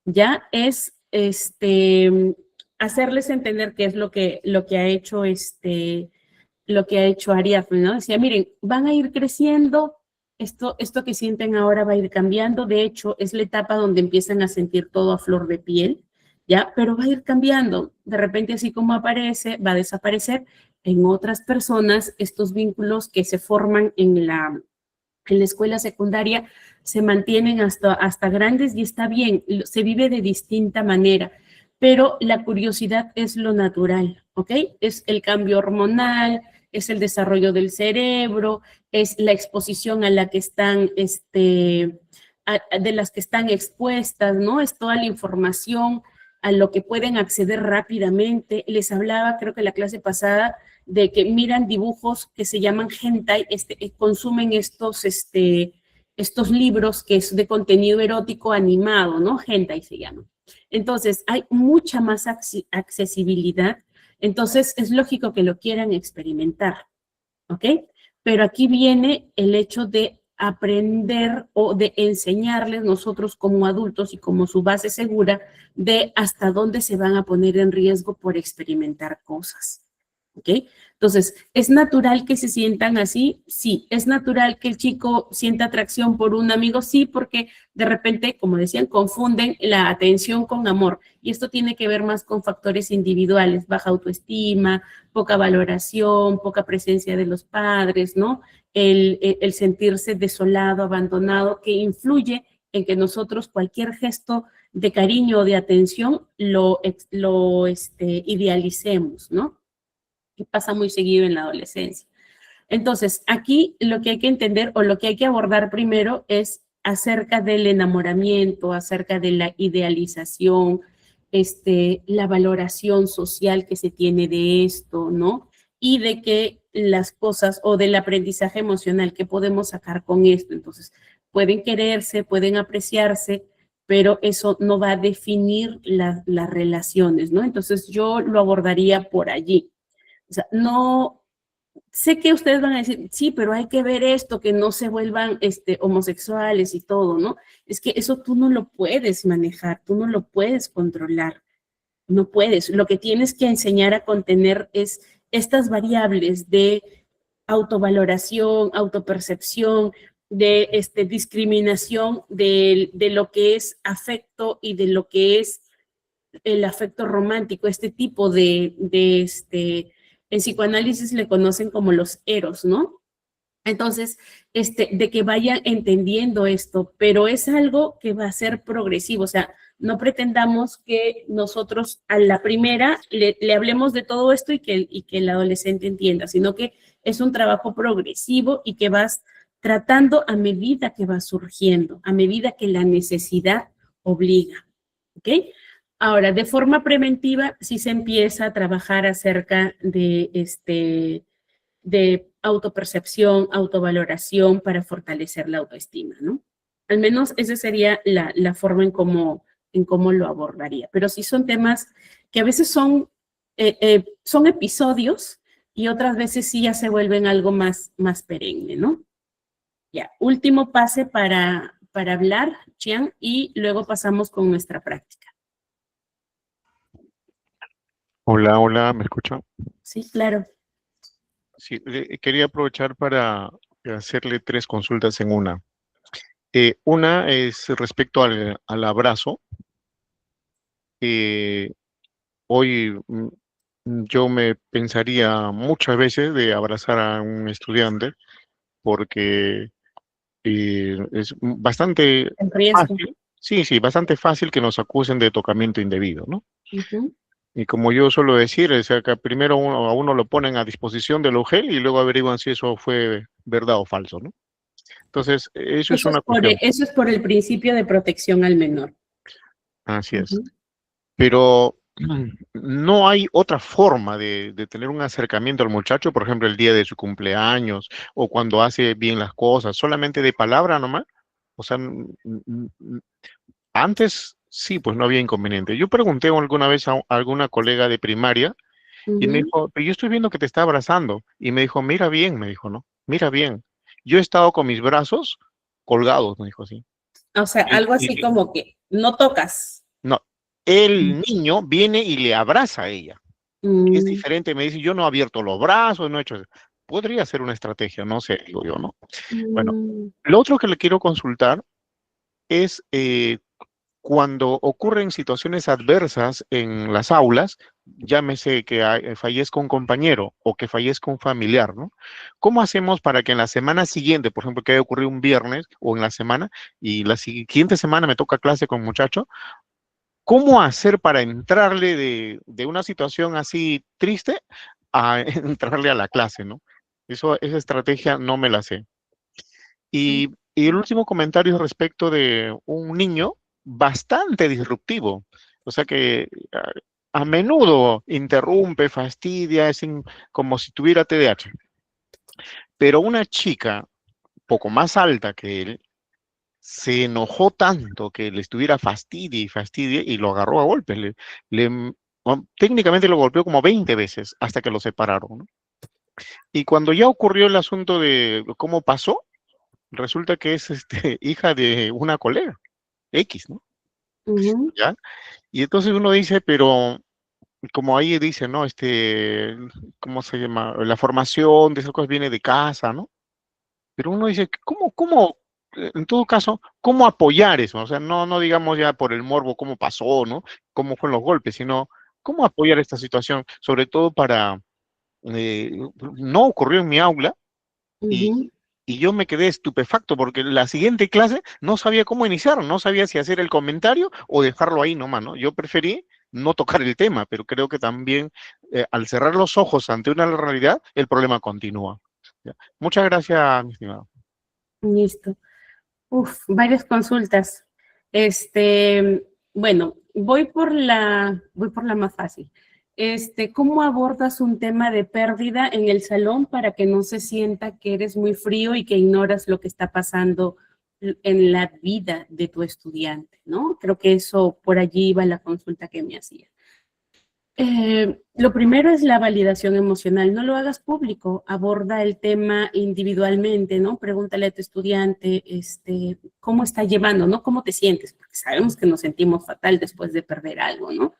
[SPEAKER 1] ya es hacerles entender qué es lo que ha hecho Ariadne, ¿no? Decía, miren, van a ir creciendo, esto que sienten ahora va a ir cambiando. De hecho, es la etapa donde empiezan a sentir todo a flor de piel. ¿ya? Pero va a ir cambiando. De repente, así como aparece, va a desaparecer. En otras personas, estos vínculos que se forman en la escuela secundaria se mantienen hasta grandes y está bien, se vive de distinta manera, pero la curiosidad es lo natural, ¿ok? Es el cambio hormonal, es el desarrollo del cerebro, es la exposición a la que están, de las que están expuestas, ¿no? Es toda la información a lo que pueden acceder rápidamente. Les hablaba, creo que la clase pasada, de que miran dibujos que se llaman hentai, consumen estos libros que es de contenido erótico animado, ¿no? Hentai se llaman. Entonces, hay mucha más accesibilidad, entonces es lógico que lo quieran experimentar, ¿ok? Pero aquí viene el hecho de aprender o de enseñarles nosotros como adultos y como su base segura de hasta dónde se van a poner en riesgo por experimentar cosas. ¿Ok? Entonces, ¿es natural que se sientan así? Sí. ¿Es natural que el chico sienta atracción por un amigo? Sí, porque de repente, como decían, confunden la atención con amor. Y esto tiene que ver más con factores individuales, baja autoestima, poca valoración, poca presencia de los padres, ¿no? El sentirse desolado, abandonado, que influye en que nosotros cualquier gesto de cariño o de atención lo idealicemos, ¿no? Que pasa muy seguido en la adolescencia. Entonces, aquí lo que hay que entender o lo que hay que abordar primero es acerca del enamoramiento, acerca de la idealización, la valoración social que se tiene de esto, ¿no? Y de que las cosas o del aprendizaje emocional que podemos sacar con esto. Entonces, pueden quererse, pueden apreciarse, pero eso no va a definir las relaciones, ¿no? Entonces, yo lo abordaría por allí. O sea, no, sé que ustedes van a decir, sí, pero hay que ver esto, que no se vuelvan homosexuales y todo, ¿no? Es que eso tú no lo puedes manejar, tú no lo puedes controlar, no puedes. Lo que tienes que enseñar a contener es estas variables de autovaloración, autopercepción, de discriminación de lo que es afecto y de lo que es el afecto romántico, este tipo en psicoanálisis le conocen como los eros, ¿no? Entonces, de que vayan entendiendo esto, pero es algo que va a ser progresivo, o sea, no pretendamos que nosotros a la primera le hablemos de todo esto y que el adolescente entienda, sino que es un trabajo progresivo y que vas tratando a medida que va surgiendo, a medida que la necesidad obliga, ¿ok? Ahora, de forma preventiva, sí se empieza a trabajar acerca de autopercepción, autovaloración para fortalecer la autoestima, ¿no? Al menos esa sería la forma en cómo lo abordaría. Pero sí son temas que a veces son episodios y otras veces sí ya se vuelven algo más perenne, ¿no? Ya, último pase para hablar, Chiang, y luego pasamos con nuestra práctica.
[SPEAKER 3] Hola, hola, ¿me escucha?
[SPEAKER 1] Sí, claro.
[SPEAKER 3] Sí, quería aprovechar para hacerle tres consultas en una. Una es respecto al abrazo. Eh, Hoy yo me pensaría muchas veces de abrazar a un estudiante porque es bastante
[SPEAKER 1] El riesgo.
[SPEAKER 3] fácil, sí, sí, bastante fácil que nos acusen de tocamiento indebido, ¿no?
[SPEAKER 1] Ujú.
[SPEAKER 3] Y como yo suelo decir, o sea, que primero a uno lo ponen a disposición del UGEL y luego averiguan si eso fue verdad o falso, ¿no? Entonces, eso es
[SPEAKER 1] Eso es
[SPEAKER 3] una
[SPEAKER 1] por,
[SPEAKER 3] cuestión.
[SPEAKER 1] eso es por el principio de protección al menor.
[SPEAKER 3] Así es.
[SPEAKER 1] Ujú.
[SPEAKER 3] Pero no hay otra forma de tener un acercamiento al muchacho, por ejemplo, el día de su cumpleaños o cuando hace bien las cosas, solamente de palabra nomás. O sea, antes sí, pues no había inconveniente. Yo pregunté alguna vez a alguna colega de primaria y me
[SPEAKER 1] Ujú.
[SPEAKER 3] dijo, pero yo estoy viendo que te está abrazando. Y me dijo, mira bien, me dijo, ¿no? Mira bien. Yo he estado con mis brazos colgados, me dijo así.
[SPEAKER 1] O sea, algo así como que no tocas.
[SPEAKER 3] No, el niño viene y le abraza a ella. Es
[SPEAKER 1] Mm,
[SPEAKER 3] diferente, me dice, yo no he abierto los brazos, no he hecho eso. Podría ser una estrategia, no sé, digo yo, ¿no? Bueno,
[SPEAKER 1] mm,
[SPEAKER 3] lo otro que le quiero consultar es cuando ocurren situaciones adversas en las aulas, llámese que fallezca un compañero o que fallezca un familiar, ¿no? ¿Cómo hacemos para que en la semana siguiente, por ejemplo, que haya ocurrido un viernes o en la semana, y la siguiente semana me toca clase con muchacho, cómo hacer para entrarle de una situación así triste a entrarle a la clase, ¿no? Esa estrategia no me la sé. Y el último comentario respecto de un niño bastante disruptivo, o sea que a menudo interrumpe, fastidia, como si tuviera TDAH. Pero una chica poco más alta que él se enojó tanto que le estuviera fastidie y fastidie y lo agarró a golpes. Técnicamente lo golpeó como 20 veces hasta que lo separaron, ¿no? Y cuando ya ocurrió el asunto de cómo pasó, resulta que es hija de una colega, X, ¿no?
[SPEAKER 1] Ujú,
[SPEAKER 3] ¿Ya? Y entonces uno dice, pero como ahí dice, ¿no? ¿Cómo se llama? La formación de esas cosas viene de casa, ¿no? Pero uno dice, en todo caso, cómo apoyar eso? O sea, no digamos ya por el morbo cómo pasó, ¿no? Cómo fueron los golpes, sino cómo apoyar esta situación, sobre todo no ocurrió en mi aula, y,
[SPEAKER 1] ujú.
[SPEAKER 3] y yo me quedé estupefacto porque la siguiente clase no sabía cómo iniciar, no sabía si hacer el comentario o dejarlo ahí nomás, ¿no? Yo preferí no tocar el tema, pero creo que también al cerrar los ojos ante una realidad, el problema continúa. ¿Ya? Muchas gracias, mi estimado.
[SPEAKER 1] Listo. Uf, varias consultas. Bueno, voy por la más fácil. ¿Cómo abordas un tema de pérdida en el salón para que no se sienta que eres muy frío y que ignoras lo que está pasando en la vida de tu estudiante, ¿no? Creo que eso por allí iba la consulta que me hacía. Lo primero es la validación emocional. No lo hagas público, aborda el tema individualmente, ¿no? Pregúntale a tu estudiante, cómo está llevando, ¿no? ¿Cómo te sientes? Porque sabemos que nos sentimos fatal después de perder algo, ¿no?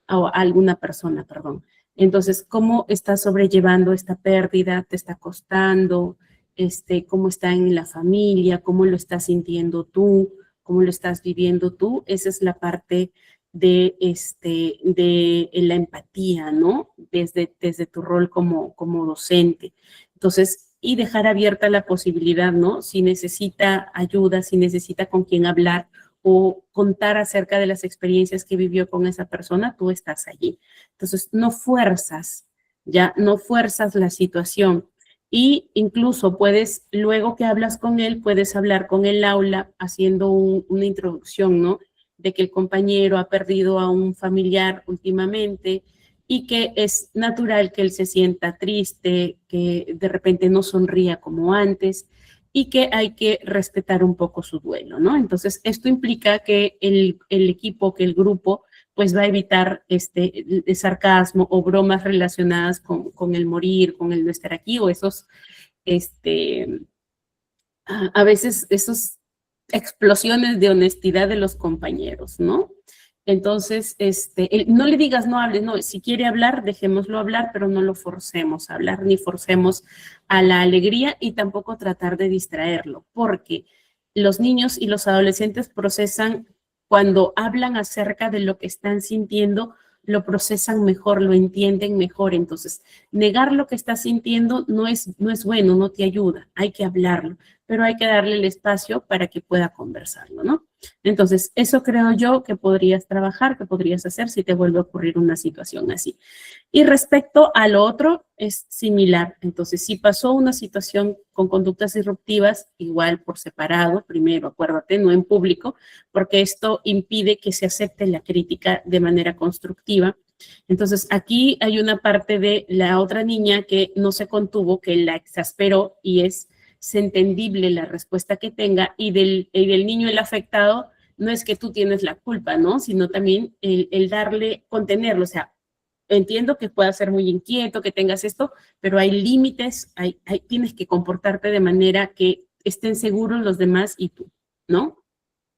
[SPEAKER 1] O a alguna persona, perdón. Entonces, ¿cómo estás sobrellevando esta pérdida? ¿Te está costando? ¿Cómo está en la familia? ¿Cómo lo estás sintiendo tú? ¿Cómo lo estás viviendo tú? Esa es la parte de la empatía, ¿no? Desde tu rol como docente. Entonces, y dejar abierta la posibilidad, ¿no? Si necesita ayuda, si necesita con quién hablar o contar acerca de las experiencias que vivió con esa persona, tú estás allí. Entonces, no fuerzas, ya, no fuerzas la situación. Y incluso puedes, luego que hablas con él, puedes hablar con el aula haciendo una introducción, ¿no? De que el compañero ha perdido a un familiar últimamente y que es natural que él se sienta triste, que de repente no sonría como antes y que hay que respetar un poco su duelo, ¿no? Entonces, esto implica que el equipo, que el grupo, pues va a evitar el sarcasmo o bromas relacionadas con el morir, con el no estar aquí o esos, a veces esos explosiones de honestidad de los compañeros, ¿no? Entonces, no le digas no hables, no, si quiere hablar, dejémoslo hablar, pero no lo forcemos a hablar, ni forcemos a la alegría y tampoco tratar de distraerlo, porque los niños y los adolescentes procesan, cuando hablan acerca de lo que están sintiendo, lo procesan mejor, lo entienden mejor. Entonces, negar lo que estás sintiendo no es bueno, no te ayuda, hay que hablarlo, pero hay que darle el espacio para que pueda conversarlo, ¿no? Entonces, eso creo yo que podrías trabajar, que podrías hacer si te vuelve a ocurrir una situación así. Y respecto a lo otro, es similar. Entonces, si pasó una situación con conductas disruptivas, igual por separado, primero, acuérdate, no en público, porque esto impide que se acepte la crítica de manera constructiva. Entonces, aquí hay una parte de la otra niña que no se contuvo, que la exasperó y es entendible la respuesta que tenga, y del niño el afectado no es que tú tienes la culpa, ¿no? Sino también el darle, contenerlo, o sea, entiendo que puedas ser muy inquieto, que tengas esto, pero hay límites, tienes que comportarte de manera que estén seguros los demás y tú, ¿no?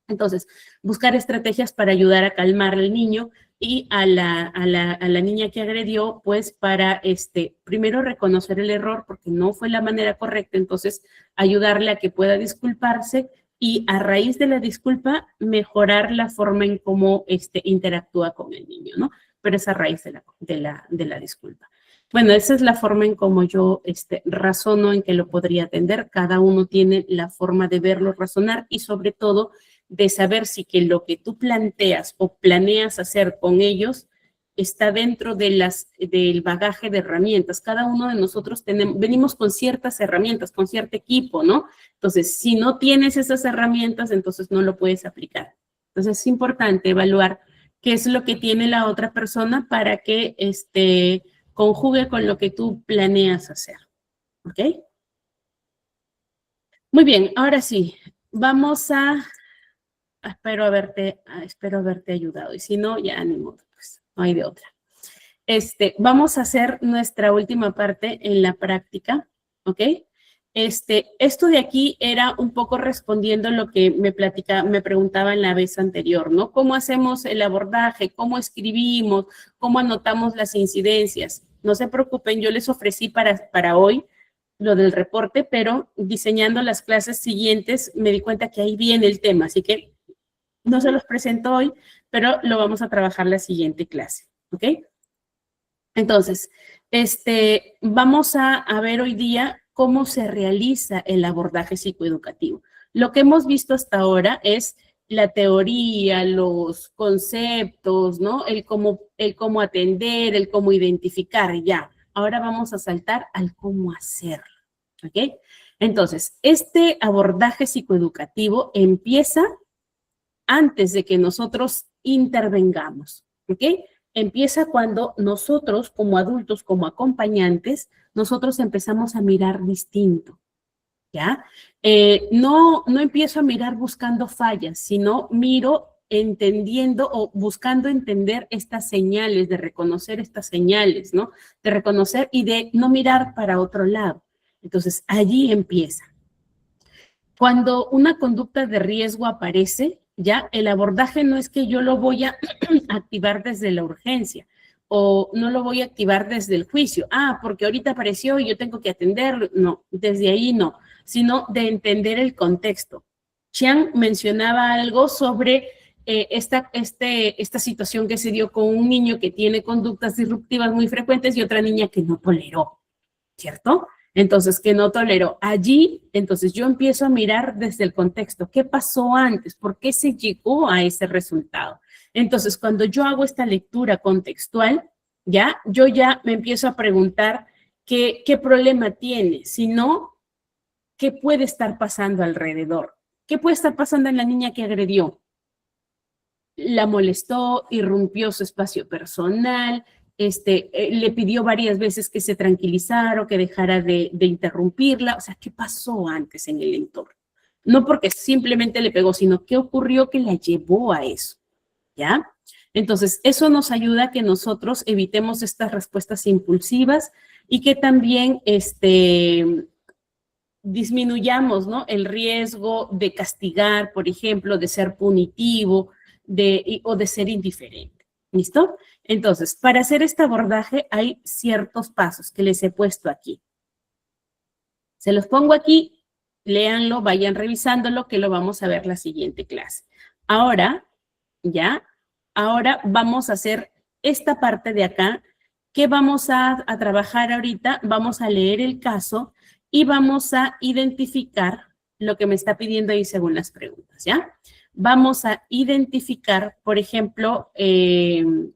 [SPEAKER 1] Entonces, buscar estrategias para ayudar a calmar al niño y a la niña que agredió, pues para primero reconocer el error porque no fue la manera correcta, entonces ayudarle a que pueda disculparse, y a raíz de la disculpa mejorar la forma en cómo interactúa con el niño, ¿no? Pero es a raíz de la disculpa. Bueno, esa es la forma en cómo yo razono en que lo podría atender. Cada uno tiene la forma de verlo, razonar y sobre todo de saber si que lo que tú planteas o planeas hacer con ellos está dentro del bagaje de herramientas. Cada uno de nosotros venimos con ciertas herramientas, con cierto equipo, ¿no? Entonces, si no tienes esas herramientas, entonces no lo puedes aplicar. Entonces, es importante evaluar qué es lo que tiene la otra persona para que conjugue con lo que tú planeas hacer. ¿Ok? Muy bien, ahora sí, vamos a... Espero haberte ayudado. Y si no, ya ni modo, pues no hay de otra. Vamos a hacer nuestra última parte en la práctica, ¿ok? Esto de aquí era un poco respondiendo lo que me preguntaba en la vez anterior, ¿no? ¿Cómo hacemos el abordaje? ¿Cómo escribimos? ¿Cómo anotamos las incidencias? No se preocupen, yo les ofrecí para hoy lo del reporte, pero diseñando las clases siguientes me di cuenta que ahí viene el tema, así que no se los presento hoy, pero lo vamos a trabajar la siguiente clase, ¿ok? Entonces, vamos a ver hoy día cómo se realiza el abordaje psicoeducativo. Lo que hemos visto hasta ahora es la teoría, los conceptos, ¿no? El cómo atender, el cómo identificar, ya. Ahora vamos a saltar al cómo hacerlo, ¿ok? Entonces, este abordaje psicoeducativo empieza antes de que nosotros intervengamos, ¿ok? Empieza cuando nosotros, como adultos, como acompañantes, nosotros empezamos a mirar distinto, ¿ya? No empiezo a mirar buscando fallas, sino miro entendiendo o buscando entender estas señales, de reconocer estas señales, ¿no? De reconocer y de no mirar para otro lado. Entonces, allí empieza. Cuando una conducta de riesgo aparece, ya el abordaje no es que yo lo voy a activar desde la urgencia o no lo voy a activar desde el juicio. Porque ahorita apareció y yo tengo que atenderlo. No, desde ahí no, sino de entender el contexto. Chiang mencionaba algo sobre esta situación que se dio con un niño que tiene conductas disruptivas muy frecuentes y otra niña que no toleró, ¿cierto? Entonces, que no toleró. Allí, entonces yo empiezo a mirar desde el contexto. ¿Qué pasó antes? ¿Por qué se llegó a ese resultado? Entonces, cuando yo hago esta lectura contextual, yo ya me empiezo a preguntar qué problema tiene, si no, ¿qué puede estar pasando alrededor? ¿Qué puede estar pasando en la niña que agredió? La molestó, irrumpió su espacio personal, le pidió varias veces que se tranquilizara o que dejara de interrumpirla. O sea, ¿qué pasó antes en el entorno? No porque simplemente le pegó, sino qué ocurrió que la llevó a eso, ¿ya? Entonces, eso nos ayuda a que nosotros evitemos estas respuestas impulsivas y que también disminuyamos, ¿no? El riesgo de castigar, por ejemplo, de ser punitivo o de ser indiferente. ¿Listo? Entonces, para hacer este abordaje hay ciertos pasos que les he puesto aquí. Se los pongo aquí, léanlo, vayan revisándolo, que lo vamos a ver la siguiente clase. Ahora vamos a hacer esta parte de acá, que vamos a trabajar ahorita. Vamos a leer el caso y vamos a identificar lo que me está pidiendo ahí según las preguntas, ¿ya? Vamos a identificar, por ejemplo, en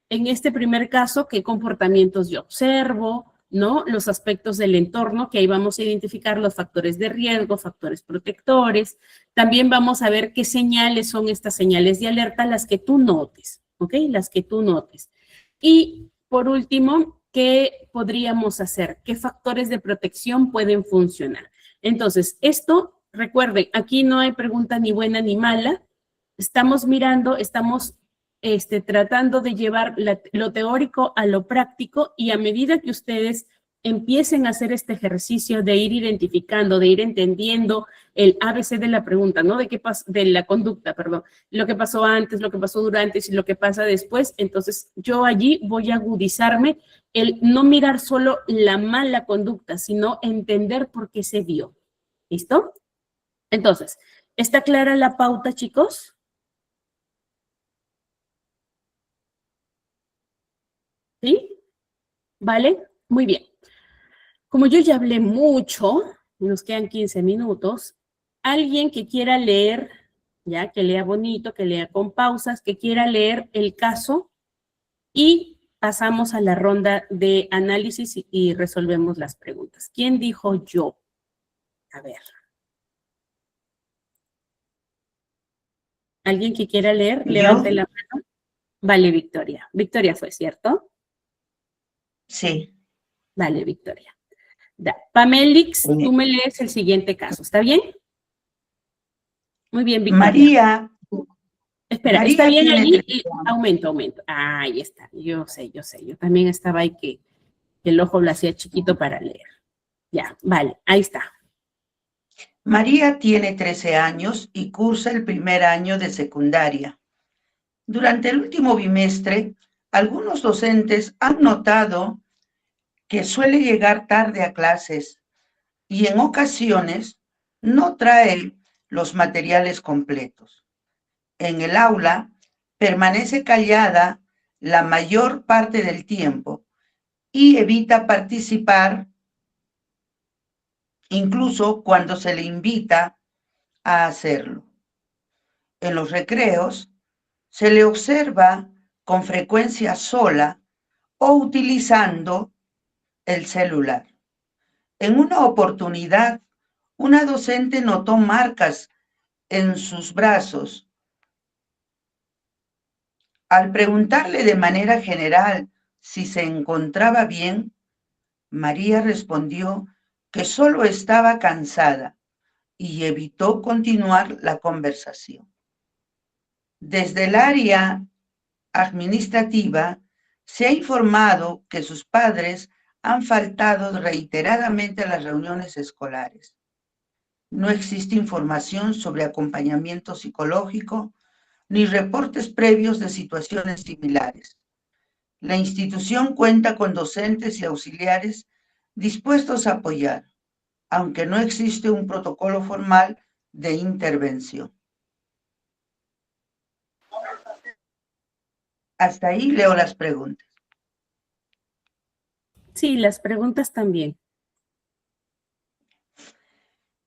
[SPEAKER 1] este primer caso, qué comportamientos yo observo, ¿no? Los aspectos del entorno, que ahí vamos a identificar los factores de riesgo, factores protectores. También vamos a ver qué señales son estas señales de alerta, las que tú notes, ¿ok? Las que tú notes. Y, por último, ¿qué podríamos hacer? ¿Qué factores de protección pueden funcionar? Entonces, esto... Recuerden, aquí no hay pregunta ni buena ni mala. Estamos mirando, estamos tratando de llevar lo teórico a lo práctico, y a medida que ustedes empiecen a hacer este ejercicio de ir identificando, de ir entendiendo el ABC de la pregunta, ¿no? De la conducta, perdón. Lo que pasó antes, lo que pasó durante y lo que pasa después. Entonces, yo allí voy a agudizarme el no mirar solo la mala conducta, sino entender por qué se dio. ¿Listo? Entonces, ¿está clara la pauta, chicos? ¿Sí? ¿Vale? Muy bien. Como yo ya hablé mucho, nos quedan 15 minutos, alguien que quiera leer, ya, que lea bonito, que lea con pausas, que quiera leer el caso y pasamos a la ronda de análisis y resolvemos las preguntas. ¿Quién dijo yo? A ver. ¿Alguien que quiera leer? Levante
[SPEAKER 4] ¿Yo?
[SPEAKER 1] la mano. Vale, Victoria. Victoria fue, ¿cierto?
[SPEAKER 4] Sí.
[SPEAKER 1] Vale, Victoria. Pamelix, tú
[SPEAKER 4] Eh,
[SPEAKER 1] me lees el siguiente caso, ¿está bien? Muy bien, Victoria.
[SPEAKER 4] María,
[SPEAKER 1] Espera, ¿está
[SPEAKER 4] María
[SPEAKER 1] bien
[SPEAKER 4] tiene
[SPEAKER 1] allí?
[SPEAKER 4] 13 años.
[SPEAKER 1] Aumento. Ahí está, yo sé. Yo también estaba ahí que el ojo lo hacía chiquito para leer. Ya, vale, ahí está.
[SPEAKER 4] María tiene 13 años y cursa el primer año de secundaria. Durante el último bimestre, algunos docentes han notado que suele llegar tarde a clases y en ocasiones no trae los materiales completos. En el aula permanece callada la mayor parte del tiempo y evita participar incluso cuando se le invita a hacerlo. En los recreos se le observa con frecuencia sola o utilizando el celular. En una oportunidad, una docente notó marcas en sus brazos. Al preguntarle de manera general si se encontraba bien, María respondió que solo estaba cansada y evitó continuar la conversación. Desde el área administrativa se ha informado que sus padres han faltado reiteradamente a las reuniones escolares. No existe información sobre acompañamiento psicológico ni reportes previos de situaciones similares. La institución cuenta con docentes y auxiliares dispuestos a apoyar, aunque no existe un protocolo formal de intervención. Hasta ahí leo las preguntas.
[SPEAKER 1] Sí, las preguntas también.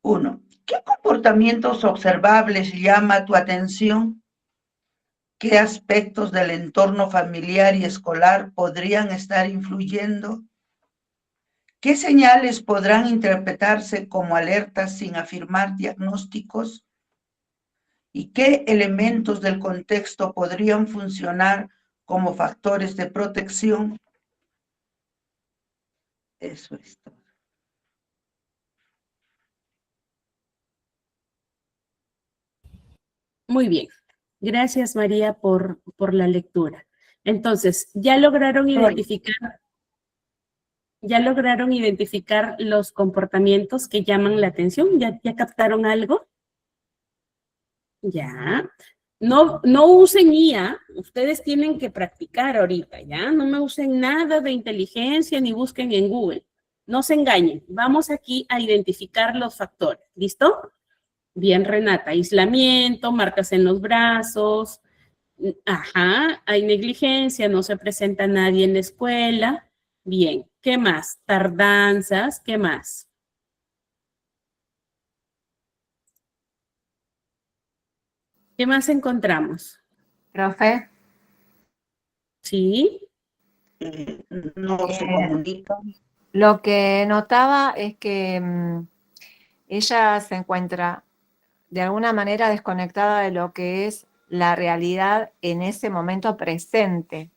[SPEAKER 4] 1. ¿Qué comportamientos observables llama tu atención? ¿Qué aspectos del entorno familiar y escolar podrían estar influyendo? ¿Qué señales podrán interpretarse como alertas sin afirmar diagnósticos? ¿Y qué elementos del contexto podrían funcionar como factores de protección? Eso es todo.
[SPEAKER 1] Muy bien. Gracias, María, por la lectura. Entonces, ¿ya lograron identificar los comportamientos que llaman la atención? ¿Ya captaron algo? Ya. No usen IA, ustedes tienen que practicar ahorita, ¿ya? No me usen nada de inteligencia ni busquen en Google. No se engañen. Vamos aquí a identificar los factores. ¿Listo? Bien, Renata. Aislamiento, marcas en los brazos. Ajá, hay negligencia, no se presenta nadie en la escuela. Bien, ¿qué más? Tardanzas, ¿qué más? ¿Qué más encontramos?
[SPEAKER 5] Profe,
[SPEAKER 1] ¿Sí?
[SPEAKER 4] No se comunica.
[SPEAKER 5] lo que notaba es que ella se encuentra de alguna manera desconectada de lo que es la realidad en ese momento presente.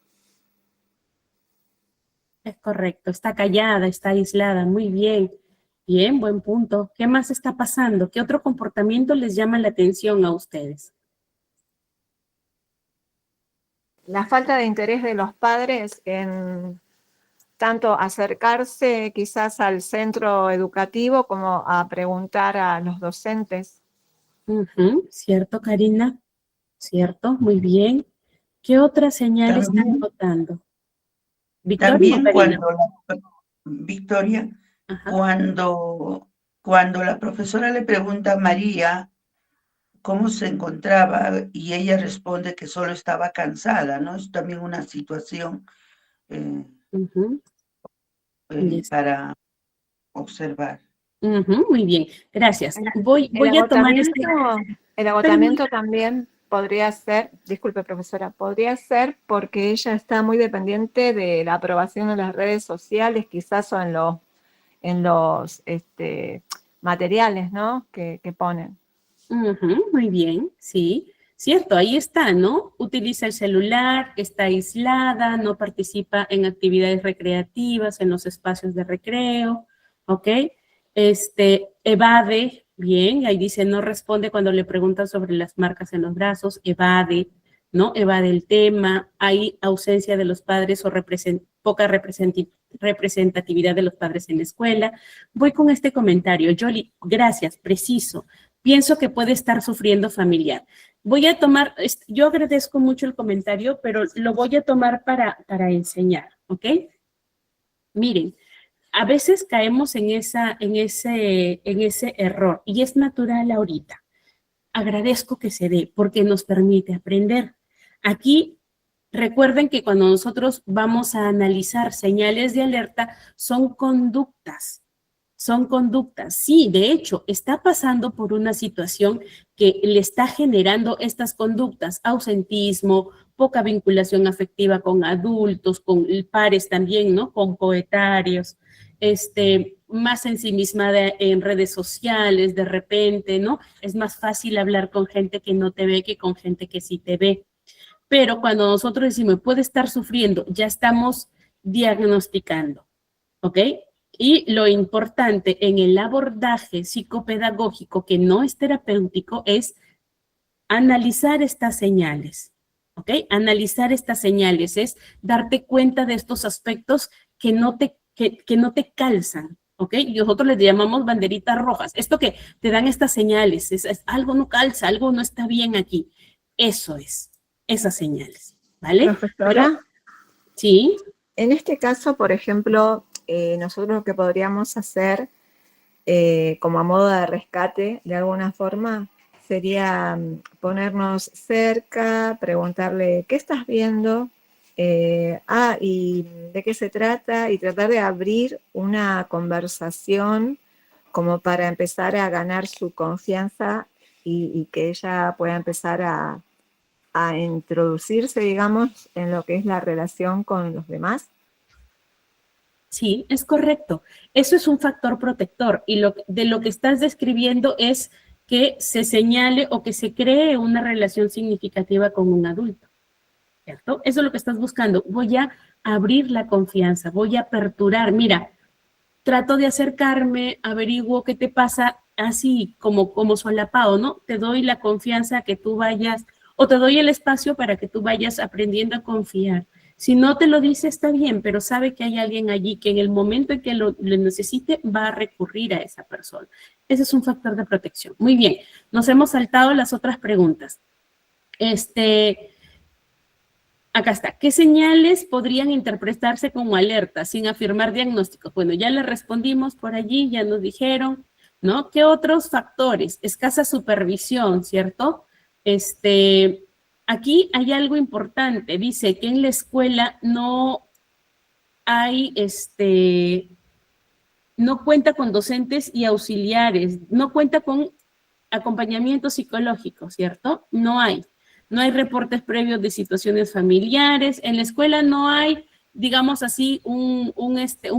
[SPEAKER 1] Es correcto, está callada, está aislada, muy bien. Bien, buen punto. ¿Qué más está pasando? ¿Qué otro comportamiento les llama la atención a ustedes?
[SPEAKER 5] La falta de interés de los padres en tanto acercarse quizás al centro educativo como a preguntar a los docentes.
[SPEAKER 1] ¿Cierto, Karina? ¿Cierto? Muy bien. ¿Qué otra señal están notando? ¿Victoria o
[SPEAKER 4] También
[SPEAKER 1] Karina?
[SPEAKER 4] Victoria,
[SPEAKER 1] Ajá.
[SPEAKER 4] cuando Cuando la profesora le pregunta a María cómo se encontraba y ella responde que solo estaba cansada, ¿no? Es también una situación
[SPEAKER 1] Ujú, yes.
[SPEAKER 4] para observar.
[SPEAKER 1] Ujú, muy bien, gracias.
[SPEAKER 5] El,
[SPEAKER 1] Voy
[SPEAKER 5] el
[SPEAKER 1] a tomar este...
[SPEAKER 5] agotamiento también podría ser, disculpe profesora, podría ser porque ella está muy dependiente de la aprobación en las redes sociales, quizás o en los materiales, ¿no? que ponen.
[SPEAKER 1] Ujú, muy bien, sí, cierto, ahí está, ¿no? Utiliza el celular, está aislada, no participa en actividades recreativas, en los espacios de recreo, ¿ok? Evade, bien, ahí dice, no responde cuando le preguntan sobre las marcas en los brazos, evade, ¿no? Evade el tema, hay ausencia de los padres o poca representatividad de los padres en la escuela. Voy con este comentario, Yoli, gracias, preciso. Pienso que puede estar sufriendo familiar. Voy a tomar, yo agradezco mucho el comentario, pero lo voy a tomar para enseñar, ¿ok? Miren, a veces caemos en ese error y es natural ahorita. Agradezco que se dé porque nos permite aprender. Aquí, recuerden que cuando nosotros vamos a analizar señales de alerta, son conductas. Son conductas. Sí, de hecho, está pasando por una situación que le está generando estas conductas, ausentismo, poca vinculación afectiva con adultos, con pares también, ¿no? Con coetarios, más ensimismada en redes sociales, de repente, ¿no? Es más fácil hablar con gente que no te ve que con gente que sí te ve. Pero cuando nosotros decimos, puede estar sufriendo, ya estamos diagnosticando, ¿ok? Y lo importante en el abordaje psicopedagógico, que no es terapéutico, es analizar estas señales, ¿ok? Analizar estas señales es darte cuenta de estos aspectos que no te calzan, ¿ok? Y nosotros les llamamos banderitas rojas. Esto que te dan estas señales, algo no calza, algo no está bien aquí. Eso es, esas señales, ¿vale?
[SPEAKER 5] Profesora,
[SPEAKER 1] pero, sí.
[SPEAKER 5] En este caso, por ejemplo, nosotros lo que podríamos hacer como a modo de rescate, de alguna forma, sería ponernos cerca, preguntarle, ¿qué estás viendo? ¿Y de qué se trata? Y tratar de abrir una conversación como para empezar a ganar su confianza y que ella pueda empezar a introducirse, digamos, en lo que es la relación con los demás.
[SPEAKER 1] Sí, es correcto. Eso es un factor protector y de lo que estás describiendo es que se señale o que se cree una relación significativa con un adulto, ¿cierto? Eso es lo que estás buscando. Voy a abrir la confianza, voy a aperturar. Mira, trato de acercarme, averiguo qué te pasa así como solapado, ¿no? Te doy la confianza que tú vayas, o te doy el espacio para que tú vayas aprendiendo a confiar. Si no te lo dice, está bien, pero sabe que hay alguien allí que en el momento en que lo necesite va a recurrir a esa persona. Ese es un factor de protección. Muy bien, nos hemos saltado las otras preguntas. Acá está. ¿Qué señales podrían interpretarse como alerta sin afirmar diagnósticos? Bueno, ya le respondimos por allí, ya nos dijeron, ¿no? ¿Qué otros factores? Escasa supervisión, ¿cierto? Aquí hay algo importante. Dice que en la escuela no hay, no cuenta con docentes y auxiliares, no cuenta con acompañamiento psicológico, ¿cierto? No hay. No hay reportes previos de situaciones familiares. En la escuela no hay, digamos así, un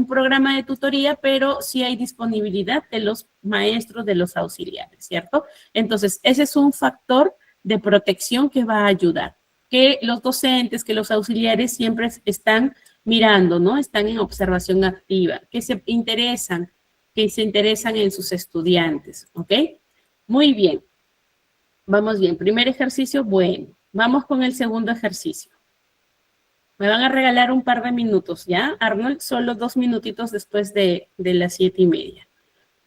[SPEAKER 1] programa de tutoría, pero sí hay disponibilidad de los maestros, de los auxiliares, ¿cierto? Entonces, ese es un factor de protección que va a ayudar. Que los docentes, que los auxiliares siempre están mirando, ¿no? Están en observación activa, que se interesan en sus estudiantes, ¿ok? Muy bien. Vamos bien. Primer ejercicio, bueno. Vamos con el segundo ejercicio. Me van a regalar un par de minutos, ¿ya? Arnold, solo 2 minutitos después de las 7:30.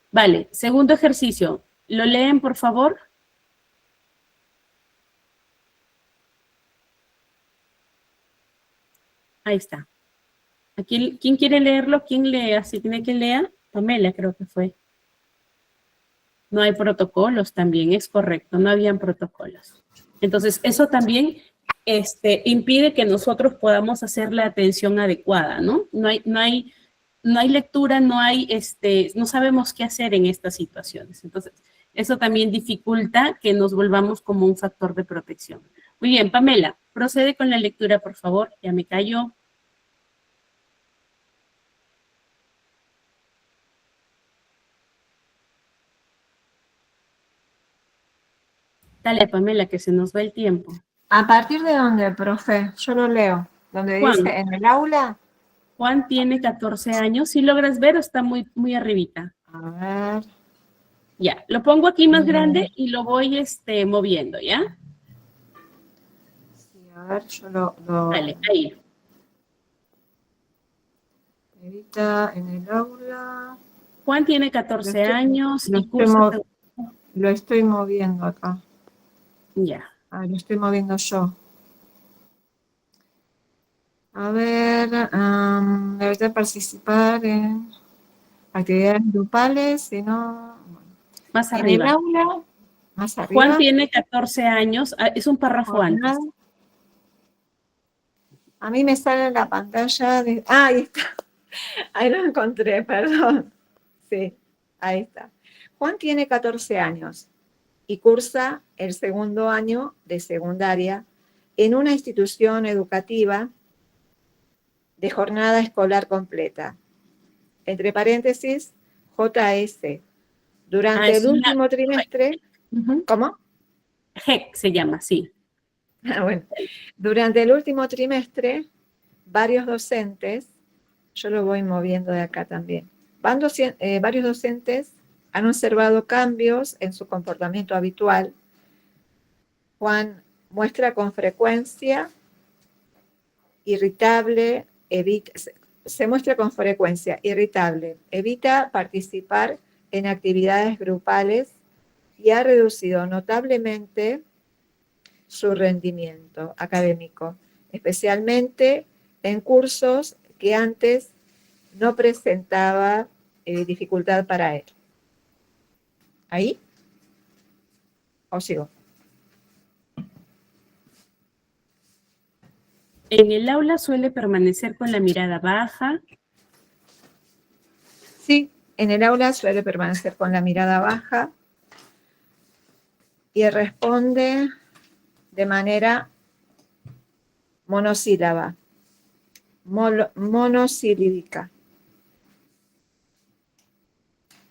[SPEAKER 1] Vale, segundo ejercicio. ¿Lo leen, por favor? Ahí está. ¿Quién quiere leerlo? ¿Quién lee? ¿Así tiene que leer? Pamela, creo que fue. No hay protocolos también, es correcto, no habían protocolos. Entonces, eso también impide que nosotros podamos hacer la atención adecuada, ¿no? No hay lectura, no sabemos qué hacer en estas situaciones. Entonces, eso también dificulta que nos volvamos como un factor de protección. Muy bien, Pamela, procede con la lectura, por favor. Ya me callo. Dale, Pamela, que se nos va el tiempo.
[SPEAKER 5] ¿A partir de dónde, profe? Yo lo leo. Donde
[SPEAKER 1] Juan.
[SPEAKER 5] dice en el aula.
[SPEAKER 1] Juan tiene 14 años. ¿Sí logras ver o está muy, muy arribita?
[SPEAKER 5] A ver.
[SPEAKER 1] Ya, lo pongo aquí más grande y lo voy moviendo, ¿ya?
[SPEAKER 5] Sí, a ver, yo lo
[SPEAKER 1] Dale, ahí.
[SPEAKER 5] Evita en el aula.
[SPEAKER 1] Juan tiene 14 años y
[SPEAKER 5] Lo
[SPEAKER 1] cursa...
[SPEAKER 5] estoy moviendo acá.
[SPEAKER 1] Ya.
[SPEAKER 5] Lo estoy moviendo yo. A ver, debería participar en actividades grupales, si no...
[SPEAKER 1] Más
[SPEAKER 5] En
[SPEAKER 1] arriba.
[SPEAKER 5] el aula, más arriba.
[SPEAKER 1] Juan tiene 14 años. Es un párrafo antes.
[SPEAKER 5] A mí me sale en la pantalla de... ahí está. Ahí lo encontré, perdón. Sí, ahí está. Juan tiene 14 años y cursa el segundo año de secundaria en una institución educativa de jornada escolar completa. Entre paréntesis, JS. Durante el último trimestre... ¿Cómo?
[SPEAKER 1] GEC se llama, sí.
[SPEAKER 5] Bueno, durante el último trimestre, varios docentes, yo lo voy moviendo de acá también, varios docentes han observado cambios en su comportamiento habitual. Juan muestra con frecuencia irritable, se muestra con frecuencia irritable, evita participar en actividades grupales y ha reducido notablemente su rendimiento académico, especialmente en cursos que antes no presentaba dificultad para él. ¿Ahí? ¿O sigo?
[SPEAKER 1] En el aula suele permanecer con la mirada baja.
[SPEAKER 5] Sí, en el aula suele permanecer con la mirada baja y responde de manera monosílaba, monosílíbica.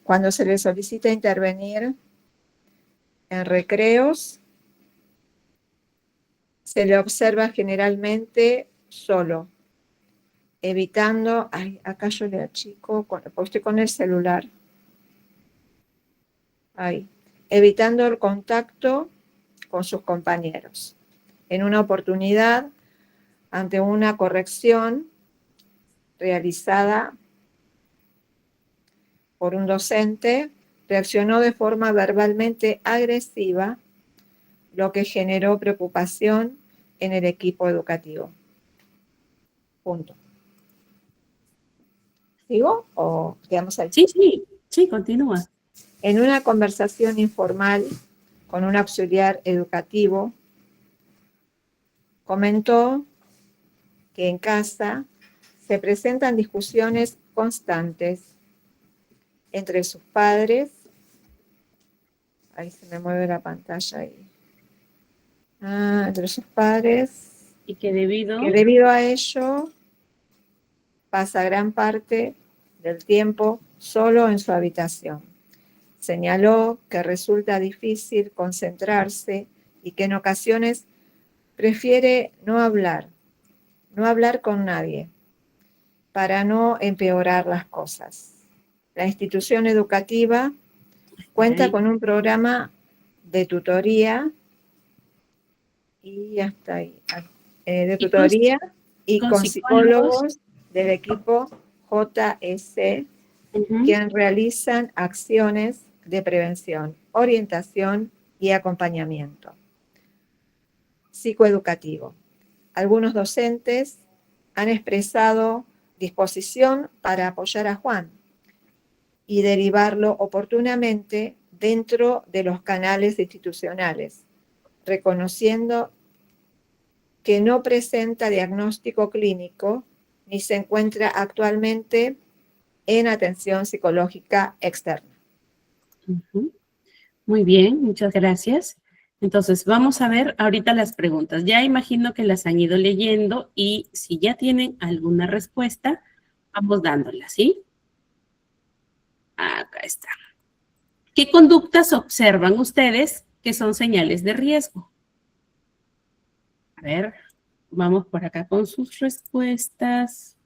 [SPEAKER 5] Cuando se le solicita intervenir en recreos, se le observa generalmente solo, evitando, acá yo le achico, porque estoy con el celular, evitando el contacto con sus compañeros. En una oportunidad, ante una corrección realizada por un docente, reaccionó de forma verbalmente agresiva, lo que generó preocupación en el equipo educativo. Punto. ¿Sigo o quedamos ahí?
[SPEAKER 1] Sí, continúa.
[SPEAKER 5] En una conversación informal con un auxiliar educativo, comentó que en casa se presentan discusiones constantes entre sus padres. Ahí se me mueve la pantalla ahí. Entre sus padres.
[SPEAKER 1] Y que debido
[SPEAKER 5] a ello pasa gran parte del tiempo solo en su habitación. Señaló que resulta difícil concentrarse y que en ocasiones prefiere no hablar con nadie para no empeorar las cosas. La institución educativa cuenta con un programa de tutoría y hasta ahí, tutoría y con psicólogos del equipo JS, quienes realizan acciones de prevención, orientación y acompañamiento psicoeducativo. Algunos docentes han expresado disposición para apoyar a Juan y derivarlo oportunamente dentro de los canales institucionales, reconociendo que no presenta diagnóstico clínico ni se encuentra actualmente en atención psicológica externa.
[SPEAKER 1] Ujú. Muy bien, muchas gracias. Entonces, vamos a ver ahorita las preguntas. Ya imagino que las han ido leyendo y si ya tienen alguna respuesta, vamos dándola, ¿sí? Acá está. ¿Qué conductas observan ustedes que son señales de riesgo? A ver, vamos por acá con sus respuestas.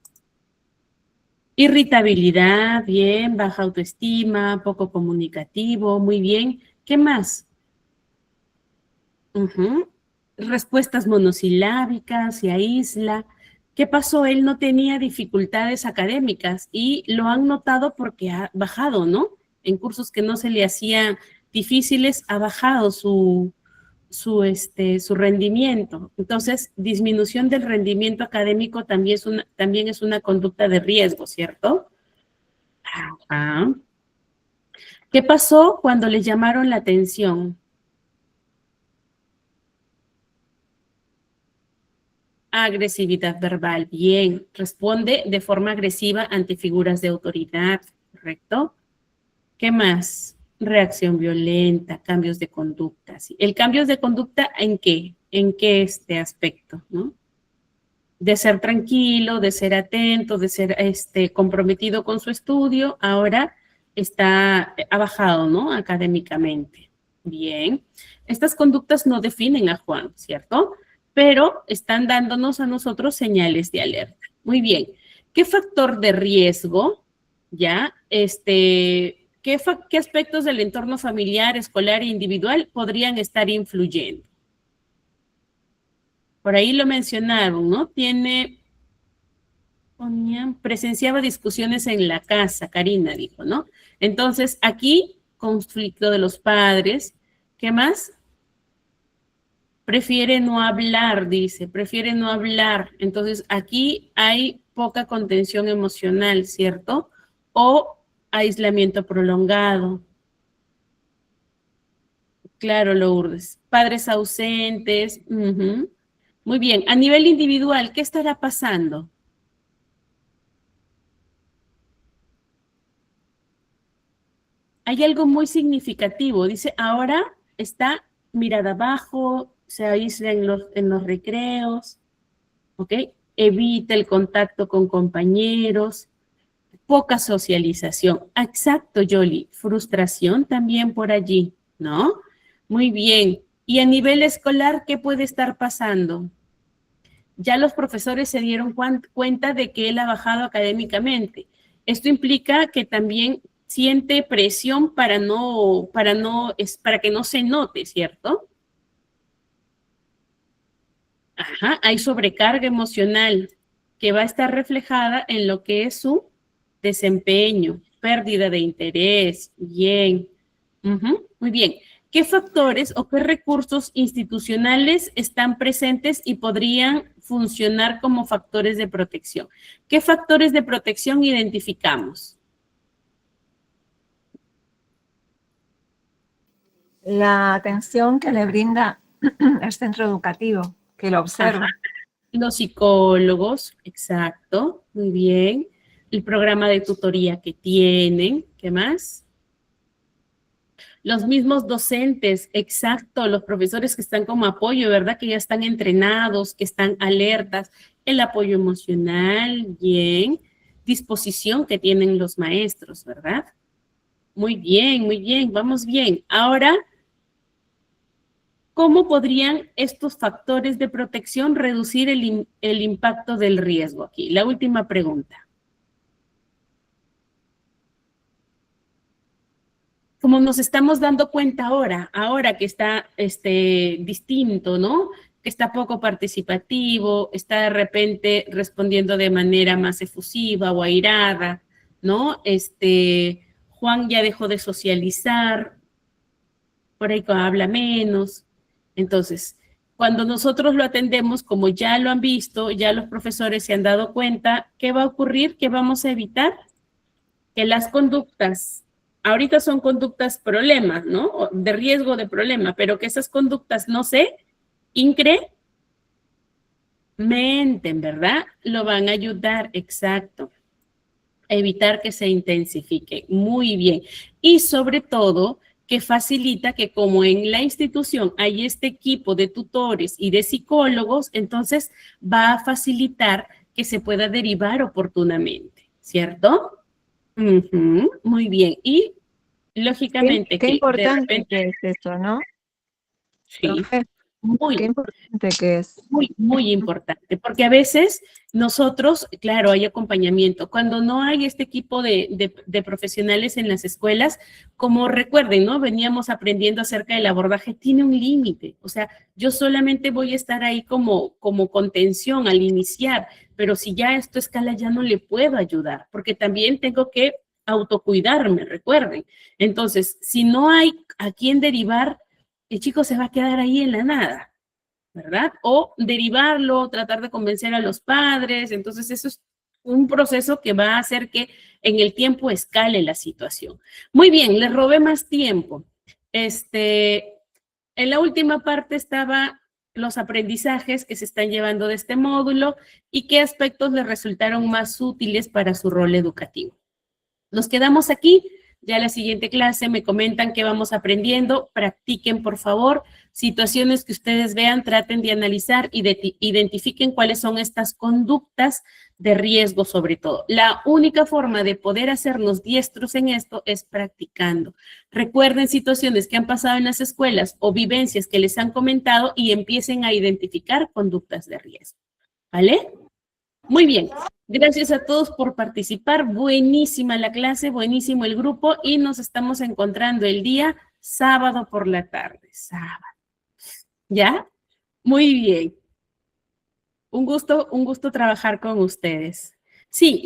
[SPEAKER 1] Irritabilidad, bien. Baja autoestima, poco comunicativo, muy bien. ¿Qué más? Ujú. Respuestas monosilábicas, se aísla. ¿Qué pasó? Él no tenía dificultades académicas y lo han notado porque ha bajado, ¿no? En cursos que no se le hacían difíciles, ha bajado su rendimiento. Entonces, disminución del rendimiento académico también es una conducta de riesgo, ¿cierto? Ajá. ¿Qué pasó cuando le llamaron la atención? Agresividad verbal, bien. Responde de forma agresiva ante figuras de autoridad, ¿correcto? ¿Qué más? Reacción violenta, cambios de conducta. ¿Sí? ¿El cambio de conducta en qué? ¿En qué aspecto, no? De ser tranquilo, de ser atento, de ser comprometido con su estudio, ahora ha bajado, ¿no? Académicamente. Bien. Estas conductas no definen a Juan, ¿cierto? Pero están dándonos a nosotros señales de alerta. Muy bien. ¿Qué factor de riesgo, ya, qué aspectos del entorno familiar, escolar e individual podrían estar influyendo? Por ahí lo mencionaron, ¿no? Presenciaba discusiones en la casa, Karina dijo, ¿no? Entonces, aquí, conflicto de los padres. ¿Qué más? Prefiere no hablar, dice, prefiere no hablar. Entonces, aquí hay poca contención emocional, ¿cierto? O aislamiento prolongado. Claro, Lourdes. Padres ausentes. Uh-huh. Muy bien. A nivel individual, ¿qué estará pasando? Hay algo muy significativo. Dice, ahora está mirada abajo, se aísla en los recreos, ¿ok? Evita el contacto con compañeros, poca socialización. Exacto, Yoli. Frustración también por allí, ¿no? Muy bien. Y a nivel escolar, ¿qué puede estar pasando? Ya los profesores se dieron cuenta de que él ha bajado académicamente. Esto implica que también siente presión para que no se note, ¿cierto? Ajá, hay sobrecarga emocional que va a estar reflejada en lo que es su desempeño, pérdida de interés, bien. Muy bien. ¿Qué factores o qué recursos institucionales están presentes y podrían funcionar como factores de protección? ¿Qué factores de protección identificamos?
[SPEAKER 5] La atención que le brinda el centro educativo, que lo observa.
[SPEAKER 1] Ajá. Los psicólogos, exacto, muy bien. El programa de tutoría que tienen, ¿qué más? Los mismos docentes, exacto, los profesores que están como apoyo, ¿verdad? Que ya están entrenados, que están alertas. El apoyo emocional, bien. Disposición que tienen los maestros, ¿verdad? Muy bien, vamos bien. Ahora, ¿cómo podrían estos factores de protección reducir el impacto del riesgo aquí? La última pregunta. Como nos estamos dando cuenta ahora que está distinto, ¿no? Que está poco participativo, está de repente respondiendo de manera más efusiva o airada, ¿no? Juan ya dejó de socializar, por ahí habla menos. Entonces, cuando nosotros lo atendemos, como ya lo han visto, ya los profesores se han dado cuenta, ¿qué va a ocurrir? ¿Qué vamos a evitar? Que las conductas ahorita son conductas problemas, ¿no? O de riesgo de problema, pero que esas conductas no se incrementen, ¿verdad? Lo van a ayudar, exacto, a evitar que se intensifique. Muy bien. Y sobre todo, que facilita que como en la institución hay este equipo de tutores y de psicólogos, entonces va a facilitar que se pueda derivar oportunamente, ¿cierto? Ujú, muy bien. Y lógicamente
[SPEAKER 5] Qué
[SPEAKER 1] que de
[SPEAKER 5] importante
[SPEAKER 1] repente,
[SPEAKER 5] que es eso, ¿no?
[SPEAKER 1] sí,
[SPEAKER 5] Profe,
[SPEAKER 1] muy,
[SPEAKER 5] qué importante que es.
[SPEAKER 1] muy importante, porque a veces nosotros, claro, hay acompañamiento. Cuando no hay este equipo de profesionales en las escuelas, como recuerden, ¿no? Veníamos aprendiendo acerca del abordaje, tiene un límite. O sea, yo solamente voy a estar ahí como contención al iniciar, pero si ya esto escala, ya no le puedo ayudar, porque también tengo que autocuidarme, recuerden. Entonces, si no hay a quién derivar, el chico se va a quedar ahí en la nada, ¿verdad? O derivarlo, tratar de convencer a los padres. Entonces, eso es un proceso que va a hacer que en el tiempo escale la situación. Muy bien, les robé más tiempo. En la última parte estaba los aprendizajes que se están llevando de este módulo y qué aspectos les resultaron más útiles para su rol educativo. Nos quedamos aquí. Ya la siguiente clase me comentan qué vamos aprendiendo. Practiquen, por favor. Situaciones que ustedes vean, traten de analizar y identifiquen cuáles son estas conductas de riesgo sobre todo. La única forma de poder hacernos diestros en esto es practicando. Recuerden situaciones que han pasado en las escuelas o vivencias que les han comentado y empiecen a identificar conductas de riesgo. ¿Vale? Muy bien. Gracias a todos por participar. Buenísima la clase, buenísimo el grupo y nos estamos encontrando el día sábado por la tarde. Sábado. ¿Ya? Muy bien. Un gusto trabajar con ustedes. Sí,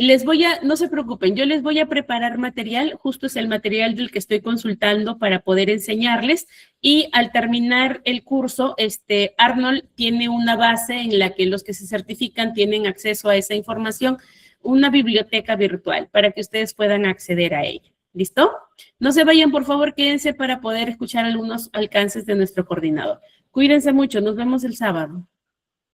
[SPEAKER 1] no se preocupen, yo les voy a preparar material, justo es el material del que estoy consultando para poder enseñarles y al terminar el curso, Arnold tiene una base en la que los que se certifican tienen acceso a esa información, una biblioteca virtual para que ustedes puedan acceder a ella. ¿Listo? No se vayan, por favor, quédense para poder escuchar algunos alcances de nuestro coordinador. Cuídense mucho, nos vemos el sábado.